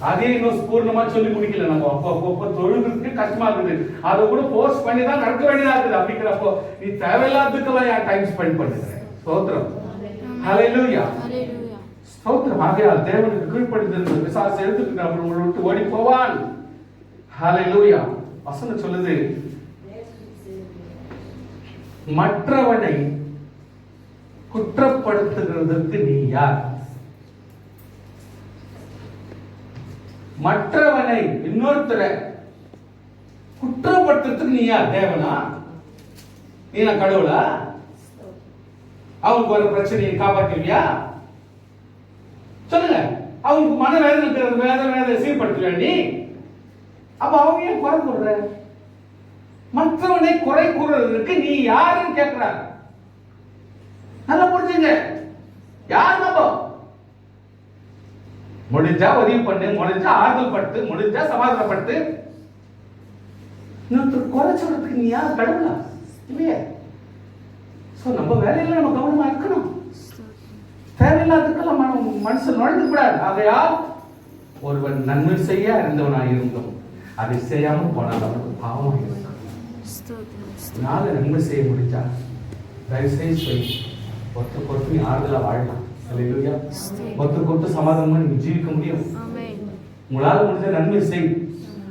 அதே இன்னும் பூர்ணமா சொல்லி முடிக்கல. நம்ம அப்போ தொழுகிறதுக்கு கஷ்டமா இருக்குது. அதை கூட போர்ஸ் பண்ணி தான் நடக்க வேண்டியதா இருக்குது. அப்படிங்கிறப்போ நீ தேவையில்லாததுக்கெல்லாம் என் டைம் ஸ்பெண்ட் பண்ணுகிறேன். ஸ்தோத்திரம், ஹல்லேலூயா, ஸ்தோத்திரம். ஆகையால் தேவனுக்கு கீழ்ப்படிந்து பிசாசு எடுத்துக்கிட்டு அவங்களை விட்டு ஓடி போவான். ஹல்லேலூயா. வசனம் சொல்லுது, மற்றவனை குற்றப்படுத்துகிறதுக்கு நீ யார்? மற்றவனை, இன்னொருத்தரை குற்றப்படுத்துறதுக்கு நீ யார்? தேவனா? நீ நான் கடவுளா? அவனுக்கு ஒரு பிரச்சனையை காப்பாற்றுவியா? சொல்லுங்க. அவனுக்கு மன வேதனை இருக்கிறது, வேதனை சீர்படுத்துவியா நீ? அப்ப அவங்க ஏன் குறை கூறுற? மற்றவனை குறை கூறுறதுக்கு நீ யாருன்னு கேட்கிறார். நல்லா புரிஞ்சுங்க. யார் நம்ம? முடிஞ்சா உதவி பண்ணு, முடிஞ்சா ஆறுதல் படுத்து, முடிஞ்சா சமாதானப்படுத்து. இன்னொருத்தர் குறை சொல்றதுக்கு நீ யார்? கடவுளா? இல்லையே. சோ நம்ம வேலையில நம்ம கவனமா இருக்கணும். தேவையில்லாததுக்கெல்லாம் மனுஷன் நுழைந்து கூடாது. ஆகையால் ஒருவன் நன்மை செய்ய அறிந்தவனாய் இருந்தோம், அதை செய்யாமல் போனால் அவனுக்கு பாவம் இருக்கும். நன்மை செய்ய முடிஞ்சா தயவுசெய்து சொல்லி ஒருத்தருக்கு நீ ஆறுதலா வாழலாம். ஹல்லேலூயா. ஒருத்தருக்கு சமாதானமா நீங்க ஜீவிக்க முடியும். உங்களால் முடிஞ்ச நன்மை செய்.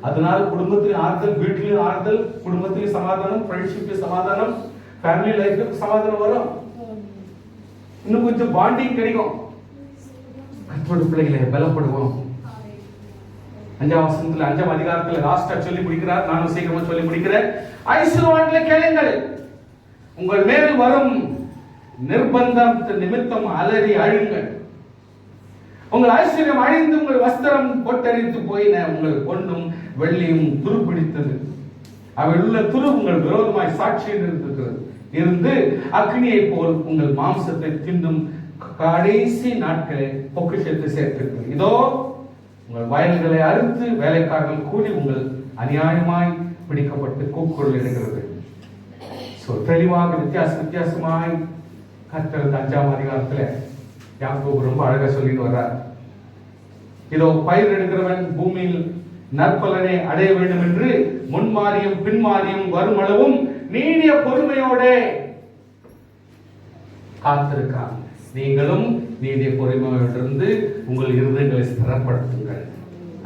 அதனால குடும்பத்திலும் ஆறுதல், வீட்டிலும் ஆறுதல், குடும்பத்திலும் சமாதானம், ஃப்ரெண்ட்ஷிப்ல சமாதானம், ஃபேமிலி லைஃப்ல சமாதானம் வரும். இன்னும் கொஞ்சம் பாண்டிங் கிடைக்கும். கர்த்தருடைய பிள்ளைகளை பலப்படுவோம். 5ஆம் வசனத்துல 5ஆம் அதிகாரத்துல லாஸ்டா சொல்லி முடிக்கிறார். நானும் சீக்கிரமா சொல்லி முடிக்கிறேன். ஐசுவான்களை கேளுங்கள், உங்கள் மேல் வரும் நிர்பந்தம் நிமித்தம் அலறி அழுங்கள். உங்கள் ஐஸ்வர்யம் அழிந்து உங்கள் வஸ்திரம் பொட்டரித்து போயின. உங்கள் பொன்னும் வெள்ளியும் துருப்பிடித்தது. அவை உள்ள துரு உங்கள் விரோதமாய் சாட்சியில் இருந்து அக்னியை போல் உங்கள் மாம்சத்தை தின்னும் கடைசி நாட்களை பொக்கிஷத்தை சேர்த்திருக்கிறது. இதோ உங்கள் வயல்களை அறுத்து வேலைக்காரர்கள் கூடி உங்கள் அநியாயமாய் பிடிக்கப்பட்டு கூக்குரல் இடுகிறது. தெளிவாக வித்தியாசமாய் கர்த்தர் 5ஆம் அதிகாரத்துல யாக்கோபு ரொம்ப அழகா சொல்லிட்டு வர்றார். இதோ பயிர் எடுக்கிறவன் பூமியில் நற்பலனை அடைய வேண்டும் என்று முன்மாறியும் பின்மாறியும் வரும் அளவும் நீடிய பொறுமையோட காத்திருக்கான். நீங்களும் நீடிய பொறுமையோடு உங்கள் இருதயங்களை ஸ்திரப்படுத்துங்கள்.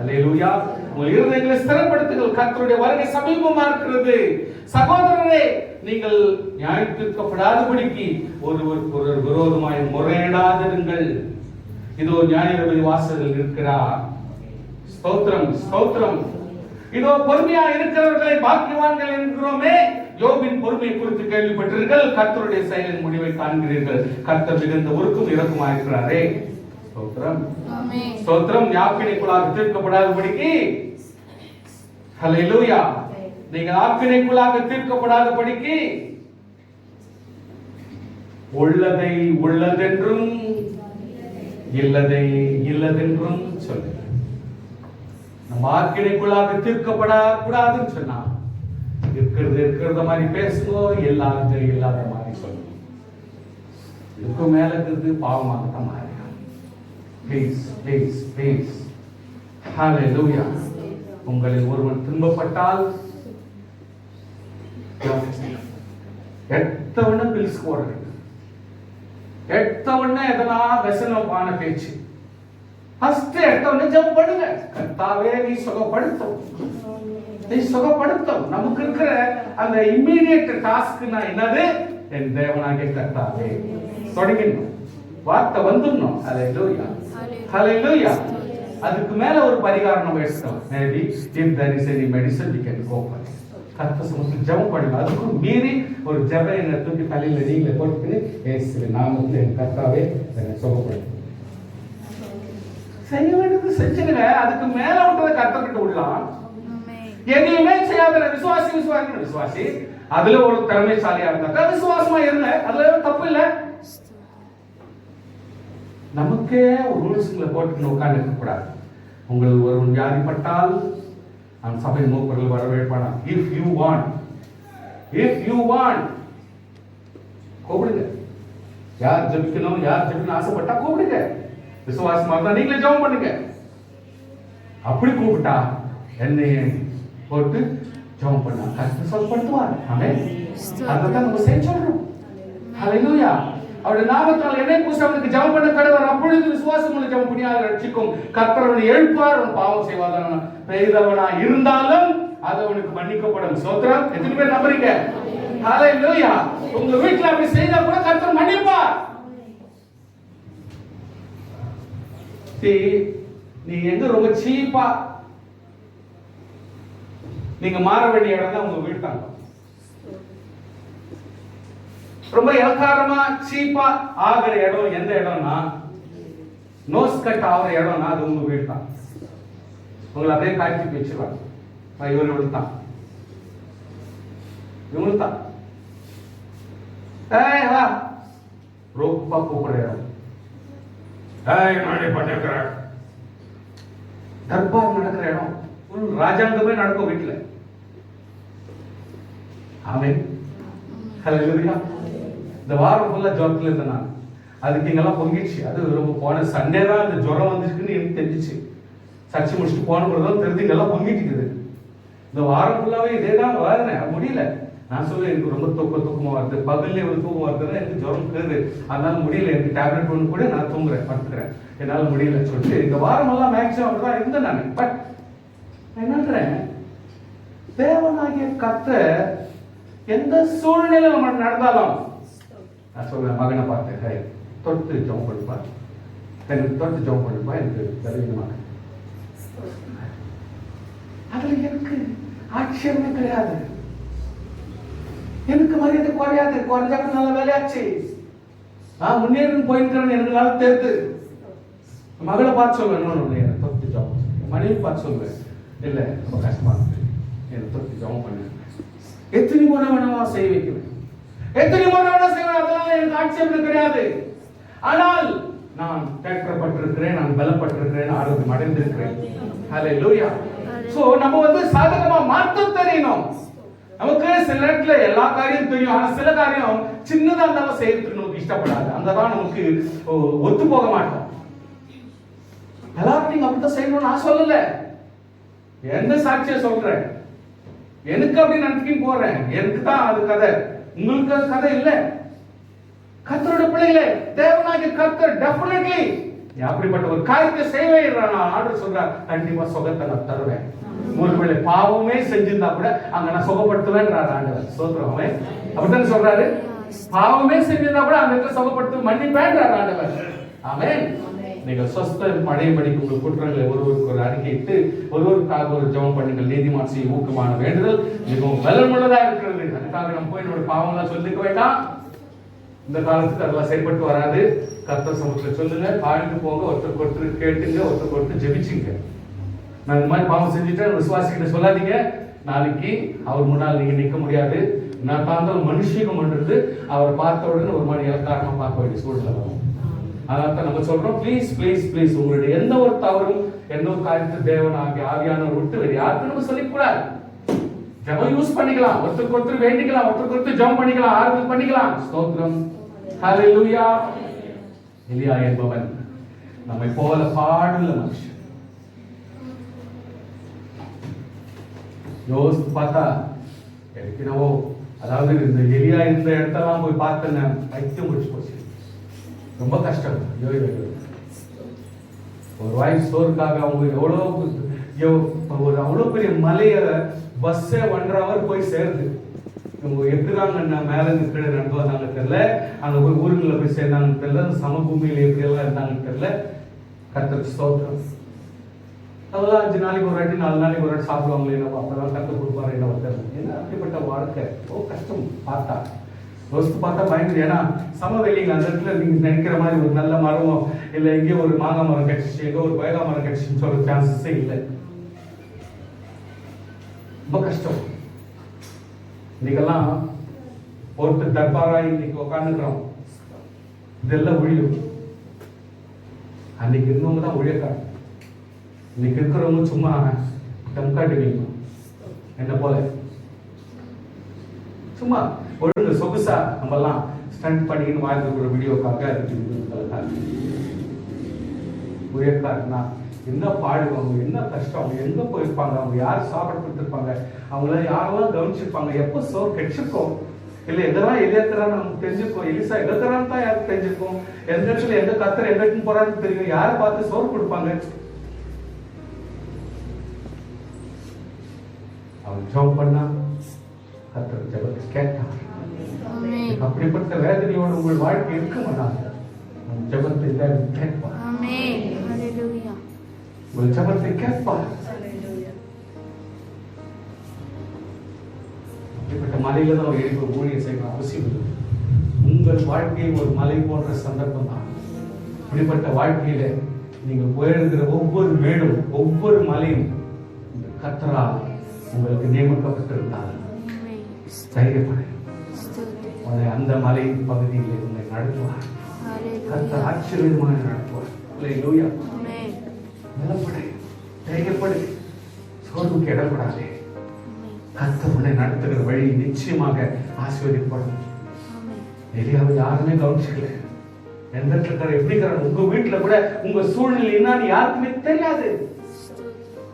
அல்லேலூயா. உங்கள் இருதயங்களை ஸ்திரப்படுத்துங்கள். கர்த்தருடைய வருகை சமீபமா இருக்கிறது. சகோதரரே, நீங்கள் நியாயத்திற்கப்படாதபடிக்கு ஒருவர் விரோதமாய் முறையிடாதிருங்கள். இதோ நியாயாதிபதி வாசலில் இருக்கிறார். ஸ்தோத்திரம், ஸ்தோத்திரம். இதோ பொறுமையா இருக்கிறவர்களை பாக்கியவான்கள் என்கிறோமே. யோபின் பொறுமை குறித்து கேள்விப்பட்டீர்கள். கர்த்தருடைய செயலின் முடிவை காண்கிறீர்கள். கர்த்தர் மிகுந்த உருக்கும் இறக்குமா இருக்கிறாரே. ஸ்தோத்திரம், ஸ்தோத்திரம். யாக்கினைக்குள்ளாக தீர்க்கப்படாதபடிக்கு, ஹல்லேலூயா, நீங்கள் ஆக்கினைக்குள்ளாக தீர்க்கப்படாதபடிக்கு உள்ளதை உள்ளதென்றும் இல்லதை இல்லதென்றும் சொல்லுங்க. நம்ம ஆக்கினைக்குள்ளாக தீர்க்கப்படக்கூடாதுன்னு சொன்னா இருக்கிறத மாதிரி பேசுவோம், இல்லாத மாதிரி சொல்லுவோம். இதுக்கு மேல இருக்கிறது பாவமாக மாறி. Please please please. ஹல்லேலூயா. உங்களில் ஒருவன் துன்பப்பட்டால் எத்தவன பில்ஸ் போடுறது, எத்தவன எதனா வெசனமான பேச்சு. ஃபர்ஸ்ட் எத்தவன ஜெபம் பண்ணுங்க. கர்த்தாவே நீ சுகப்படுத்தும், நீ சுகப்படுத்தும். நமக்கு இருக்கிற அந்த இம்மீடியட் டாஸ்க் என்னது? என் தேவனாகிய கர்த்தாவே தொடங்கிடணும், வார்த்தை வந்துடணும். ஹல்லேலூயா ஹல்லேலூயா. அதுக்கு மேல ஒரு பரிகாரம் நம்ம எடுத்துக்கலாம். Maybe if there is any medicine we can go for. கர்த்தர் சமூகத்தில் ஜெபம் பண்ணுங்க. அதுக்கும் மீறி ஒரு ஜெப எண்ணை தூக்கி தலையில நீங்களே போட்டு இயேசுவின் நாமத்தில் என் கர்த்தாவே என்னை சுகப்படுத்தும். செய்ய வேண்டியது செஞ்சுடுங்க. அதுக்கு மேல விட்டதை கர்த்தர்கிட்ட விடலாம். எதையுமே செய்யாத விசுவாசி அதுல ஒரு திறமைசாலியா இருந்தாக்கா விசுவாசமா இருங்க, அதுல தப்பு இல்லை. நமக்கே ஒரு ரூல்ஸ்களை போட்டு உட்கார்ந்து இருக்க கூடாது. உங்களுக்கு ஒரு வியாதிப்பட்டால் அந்த சபை மூப்பர்கள் வரவேற்பானா. இஃப் யூ வாண்ட் கூப்பிடுங்க. யார் ஜெபிக்கணும் ஆசைப்பட்டா கூப்பிடுங்க. விசுவாசமா இருந்தா நீங்களே ஜெபம் பண்ணுங்க. அப்படி கூப்பிட்டா என்னைய போட்டு ஜெபம் பண்ணா கர்த்தர் சுகப்படுத்துவார். ஆமென். அதான் நம்ம செய்ய சொல்றோம். ஹல்லேலூயா. அவருடைய நாமத்தால் என்னை குறித்து அவனுக்கு ஜெபம் பண்ண கடவர், அப்பொழுது விசுவாசம் உள்ள ஜெபம் பண்ணியாக ரட்சிக்கும். கர்த்தர் அவனை எழுப்பார், அவன் பாவம் செய்வாதான பெய்தவனா இருந்தாலும் அது அவனுக்கு மன்னிக்கப்படும். ஸ்தோத்திரம். எத்தனை பேர் நம்புறீங்க? ஹல்லேலூயா. உங்க வீட்டுல அப்படி செய்தா கூட கர்த்தர் மன்னிப்பார். நீங்க எங்க ரொம்ப சீப்பா நீங்க மாற வேண்டிய இடம் தான் உங்க வீடு தான். ரொம்ப இலக்காரமா சீப்பா ஆகிற இடம் எந்த இடம்னா, நோஸ் கட் ஆகிற இடம்னா அது உங்க வீடு தான். உங்களை அப்படியே காட்சி வச்சிருவாங்க. இவங்களுக்கு தான் ரொம்ப கூப்பிடுற இடம். தர்பார் நடக்கிற இடம், ராஜாங்கமே நடக்கும் வீட்டுல. ஆமென். ஹல்லேலூயா. இந்த வாரம் ஃபுல்லா ஜுரத்துல இருந்தேன் நான். அதுக்கு இங்கெல்லாம் பொங்கிடுச்சு. அது ரொம்ப போன சண்டே தான் இந்த ஜுரம் வந்துச்சுன்னு எனக்கு தெரிஞ்சிச்சு. சர்ச்சை முடிச்சுட்டு போன பிறகு தெரிஞ்சு இங்கெல்லாம் பொங்கிட்டு இருக்குது. இந்த வாரம் ஃபுல்லாவே இதே தான் வருதுனேன், முடியல. நான் சொல்லுவேன் எனக்கு ரொம்ப தூக்கமா வருது, பகல்ல ஒரு தூக்கம் வருதுன்னா எனக்கு ஜுரம் கேது, அதனால முடியல, எனக்கு டேப்லெட் ஒன்று கூட நான் தூங்குறேன், படுத்துக்கிறேன், என்னால முடியல சொல்லிட்டு இந்த வாரம் எல்லாம் மேக்சிமம் அப்படிதான் இருந்தேன் நான். பட் என்னன்றேன், தேவனாகிய கர்த்தர் எந்த சூழ்நிலை நம்ம நடந்தாலும் நான் சொல்றேன், மகனை பார்த்து தொட்டு ஜெபம் பண்ணுப்பா, எனக்கு தொட்டு ஜெபம் பண்ணுப்பா, எனக்கு பலவீனமாக. அதுல எனக்கு ஆட்சேபமே கிடையாது, எனக்கு மரியாதை குறையாது. குறைஞ்சாக்க நல்ல வேலையாச்சு, நான் முன்னேறி போயிருக்கிறேன்னு எனக்கு நல்லா தெரியுது. மகளை பார்த்து சொல்லுவேன், எனக்கு தொட்டு ஜெபம். மனைவி பார்த்து சொல்லுவேன், இல்லை ரொம்ப கஷ்டமா இருக்கு, எனக்கு தொட்டு ஜெபம் பண்ணு. எத்தனை முறை வேணா செய்ய வைக்குவேன், எத்தனை முறை வேணா செய்வேன். அதனால எனக்கு ஆட்சேபனை கிடையாது. ஆனால் நான் தேற்றப்பட்டிருக்கிறேன், நான் பலப்பட்டிருக்கிறேன், ஆரோக்கியம் அடைந்திருக்கிறேன். ஹல்லேலூயா. சோ நம்ம சாதகமா மாற்ற தெரியணும். நமக்கு சில நேரத்துல எல்லா காரியம் தெரியும், ஆனா சில காரியம் சின்னதா இருந்தாலும் செய்யறதுக்கு நமக்கு இஷ்டப்படாது. அங்கதான் நமக்கு ஒத்து போக மாட்டோம். எல்லாத்தையும் அப்படித்தான் செய்யணும்னு நான் சொல்லல, எந்த சாட்சிய சொல்றேன், எனக்கு அப்படி நினைக்கின்னு போறேன், எனக்கு தான் அது கதை, உங்களுக்கு அது கதை இல்லை. கர்த்தரோட பிள்ளைகளே, தேவனாகிய கர்த்தர் டெஃபினெட்லி அப்படிப்பட்ட ஒரு காரியத்தை செய்வே நான் ஆர்டர் சொல்றேன், கண்டிப்பா சுகத்தை நான் தருவேன். ஒருவேளை பாவமே செஞ்சிருந்தா கூட அங்க நான் சுகப்படுத்துவேன்றாரு ஆண்டவர். சோத்ரமே அப்படித்தானே சொல்றாரு, பாவமே செஞ்சிருந்தா கூட அந்த இடத்துல சுகப்படுத்து மன்னிப்பேன்றாரு ஆண்டவர். ஆமென். நீங்கள் சொஸ்தம் அடையும்படிக்கு உங்கள் குற்றங்களை ஒருவருக்கு ஒரு அறிக்கையிட்டு ஒருவருக்காக ஒரு ஜெபம் பண்ணுங்கள். நீதிமான் செய்ய ஊக்கமான வேண்டுதல் மிகவும் பலனுள்ளதா இருக்கிறது. அதுக்காக நம்ம போய் என்னோட பாவம்லாம் சொல்லிக்க வேண்டாம். இந்த காலத்துக்கு அதெல்லாம் செயல்பட்டு வராது. கர்த்தர் சமூகத்தில் சொல்லுங்க, பாழ்ந்து போங்க, ஒருத்தருக்கு ஒருத்தர் கேட்டுங்க, ஒருத்தருக்கு ஒருத்தர் ஜெபிச்சுங்க. நான் இந்த மாதிரி பாவம் செஞ்சுட்டேன் விசுவாசிக்கிட்ட சொல்லாதீங்க. நாளைக்கு அவர் முன்னால் நீங்க நிற்க முடியாது. நான் தாங்கள் மனுஷீகம் பண்றது அவரை பார்த்த உடனே ஒரு மாதிரி இலக்காரமா பார்க்க வேண்டிய சூழ்நிலை வரும். அதான் நம்ம சொல்றோம், ப்ளீஸ் ப்ளீஸ் ப்ளீஸ் உங்களுடைய எந்த ஒரு தவறும் எந்த ஒரு காரியத்தை தேவனாகி ஆவியானவர் விட்டு வேறு யாருக்கும் நம்ம சொல்லிக்கூடாது. ஜெபம் யூஸ் பண்ணிக்கலாம், ஒருத்தருக்கு ஒருத்தர் வேண்டிக்கலாம், ஒருத்தருக்கு ஒருத்தர் ஜெபம் பண்ணிக்கலாம், ஆறுதல் பண்ணிக்கலாம். ஸ்தோத்திரம், ஹalleluya. எலியா என்பவன் நம்மை போல பாடுள்ள மனுஷன். யோசித்து பார்த்தா எனக்கு என்னவோ, அதாவது இந்த எலியா இருந்த இடத்தெல்லாம் போய் பார்த்தேன், பைத்தியம் முடிச்சு போச்சு. ரொம்ப கஷ்டம். ஒரு வாய் சோறுக்காக அவங்க அவ்வளோ பெரிய மலைய பஸ்ஸே 1.5 hour போய் சேருது. இவங்க எப்படிதாங்க மேல இருந்து கீழே நடந்து வந்தாங்க தெரியல, அங்க போய் ஊருக்குள்ள போய் சேர்ந்தாங்க தெரியல, சமபூமியில எப்படி எல்லாம் இருந்தாங்க தெரியல. கர்த்தருக்கு ஸ்தோத்திரம். அதெல்லாம் 5 நாளைக்கு ஒரு வாட்டி 4 நாளைக்கு ஒரு வாட்டி சாப்பிடுவாங்களே, நம்ம அப்பதான் கற்று கொடுப்பாரு என்ன தெரியல. ஏன்னா அப்படிப்பட்ட வாழ்க்கை ரொம்ப கஷ்டம். பார்த்தா யோசித்து பார்த்தா பயங்கர. ஏன்னா சமவெளிங்க அந்த இடத்துல நீங்க நினைக்கிற மாதிரி ஒரு நல்ல மரமோ இல்லை எங்கேயோ ஒரு மாங்காய் மரம் கட்சிச்சு எங்கோ ஒரு பயகா மரம் கட்சின்னு சொல்ற சான்சஸே இல்லை. ரொம்ப கஷ்டம். இன்னைக்கெல்லாம் ஒருத்தர் தர்பாராய் இன்னைக்கு உட்காந்துக்கிறோம், இதெல்லாம் ஒழியும். அன்னைக்கு இருந்தவங்க தான் ஒழியக்காடு. இன்னைக்கு இருக்கிறவங்க சும்மா டம்காட்டுவீங்க என்ன போல, சும்மா ஒழுங்கு சொகுசா நம்ம எல்லாம் ஸ்டண்ட் பண்ணிக்கின்னு வாழ்ந்துக்கிற வீடியோக்காக உயர்த்தாருன்னா என்ன பாடுவாங்க, என்ன கஷ்டம், அவங்க எங்க போயிருப்பாங்க, அவங்க யார் சாப்பிட கொடுத்துருப்பாங்க, அவங்கள யாரெல்லாம் கவனிச்சிருப்பாங்க, எப்போ சோறு கெடிச்சிருக்கோம் இல்லை எதெல்லாம் எதிர்க்கிறான்னு நமக்கு தெரிஞ்சிருக்கோம். எலிசா எதிர்க்கிறான்னு தான் யாருக்கு தெரிஞ்சிருக்கோம், எந்த இடத்துல எந்த கத்தர் எங்கிட்டு போறான்னு தெரியும், யாரை பார்த்து சோறு கொடுப்பாங்க. அவன் ஜெபம் பண்ணா கர்த்தர் ஜெபத்தை கேட்டார். அப்படிப்பட்ட வேதனையோடு உங்கள் வாழ்க்கை இருக்க மாட்டாங்க. ஜெபத்தை கேட்பார். உங்கள் ஜெபத்தை கேட்பார். அப்படிப்பட்ட மலையில தான் எழுப்ப ஊழியம் செய்ய அவசியம் இல்லை. உங்கள் வாழ்க்கையில் ஒரு மலை போன்ற சந்தர்ப்பம் தான். அப்படிப்பட்ட வாழ்க்கையில நீங்கள் போயிருக்கிற ஒவ்வொரு மேடும் ஒவ்வொரு மலையும் கர்த்தரால் உங்களுக்கு நியமிக்கப்பட்டிருந்தால் தைரியப்படு. உன்னை அந்த மலை பகுதியில் உன்னை நடத்துவார். கர்த்தர் ஆச்சரியமாக நடத்துவார். அல்லேலூயா. நிலப்படு, தைரியப்படு, சோர்வுக்கு இடப்படாதே. கர்த்தர் உன்னை நடத்துகிற வழி நிச்சயமாக ஆசீர்வதிக்கப்படும். எலியாவை யாருமே கவனிச்சுக்கல. எந்த இடத்துல எப்படி இருக்கிறாங்க, உங்க வீட்டுல கூட உங்க சூழ்நிலை என்னன்னு யாருக்குமே தெரியாது.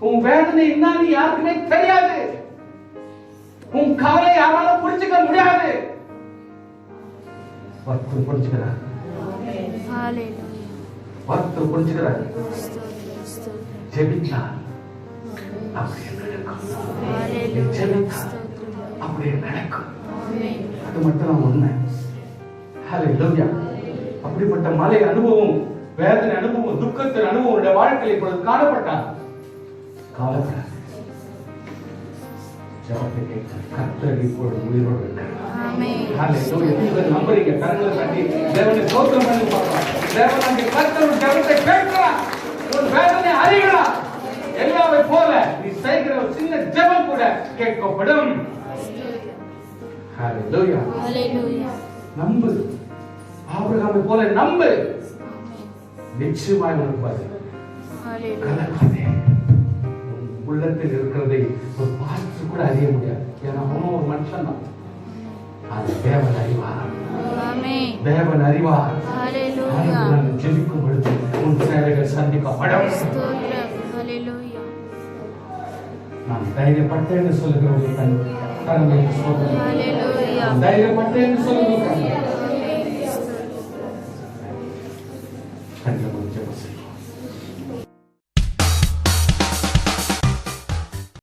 உன் வேதனை என்னன்னு யாருக்குமே தெரியாது. உன் கவலை யாரால புரிஞ்சுக்க முடியாது. ஒருத்தர் புரிஞ்சுக்கிறார். ஒருத்தர் புரிஞ்சுக்கிறார். ஜெபித்தா அப்படியே நடக்கும். ஜெபித்தா அப்படியே நடக்கும். அது மட்டும் உண்மை. ஹல்லேலூயா. அப்படிப்பட்ட மலை அனுபவம், வேதனை அனுபவம், துக்கத்தின் அனுபவம் வாழ்க்கையில் இப்பொழுது காணப்பட்டார். காலப்படாது. ஜெபத்தை கேட்க கர்த்தர் இப்பொழுது உயிரோடு இருக்கிறார். ஹல்லேலூயா. நீங்கள் நம்புறீங்க, கரங்களை தட்டி தேவனை ஸ்தோத்திரம் பண்ணி பார்க்கலாம். தேவன் அங்கே கர்த்தர் ஜெபத்தை கேட்கிறார். உன் வேதனை அறிகிறார். எல்லாவை போல நீ செய்கிற ஒரு சின்ன ஜெபம் கூட கேட்கப்படும். ஹல்லேலூயா. ஹல்லேலூயா. நம்பு. ஆபிரகாமை போல நம்பு. நிச்சயமாய் உனக்கு பதில். கலக்காதே. உள்ளத்தில் இருக்கிறதை ஒரு பார்த்து கூட அறிய முடியாது. ஏன்னா அவனும் ஒரு மனுஷன் தான். அது தேவன் அறிவார். தேவன் அறிவார். ஜெபிக்கும் பொழுது உன் சேவைகள் சந்திக்கப்படும். நான் தைரியப்பட்டேன்னு சொல்லுகிறவர்கள் கண்களை சோதனை தைரியப்பட்டேன்னு சொல்லுகிறவர்கள் கண்கள்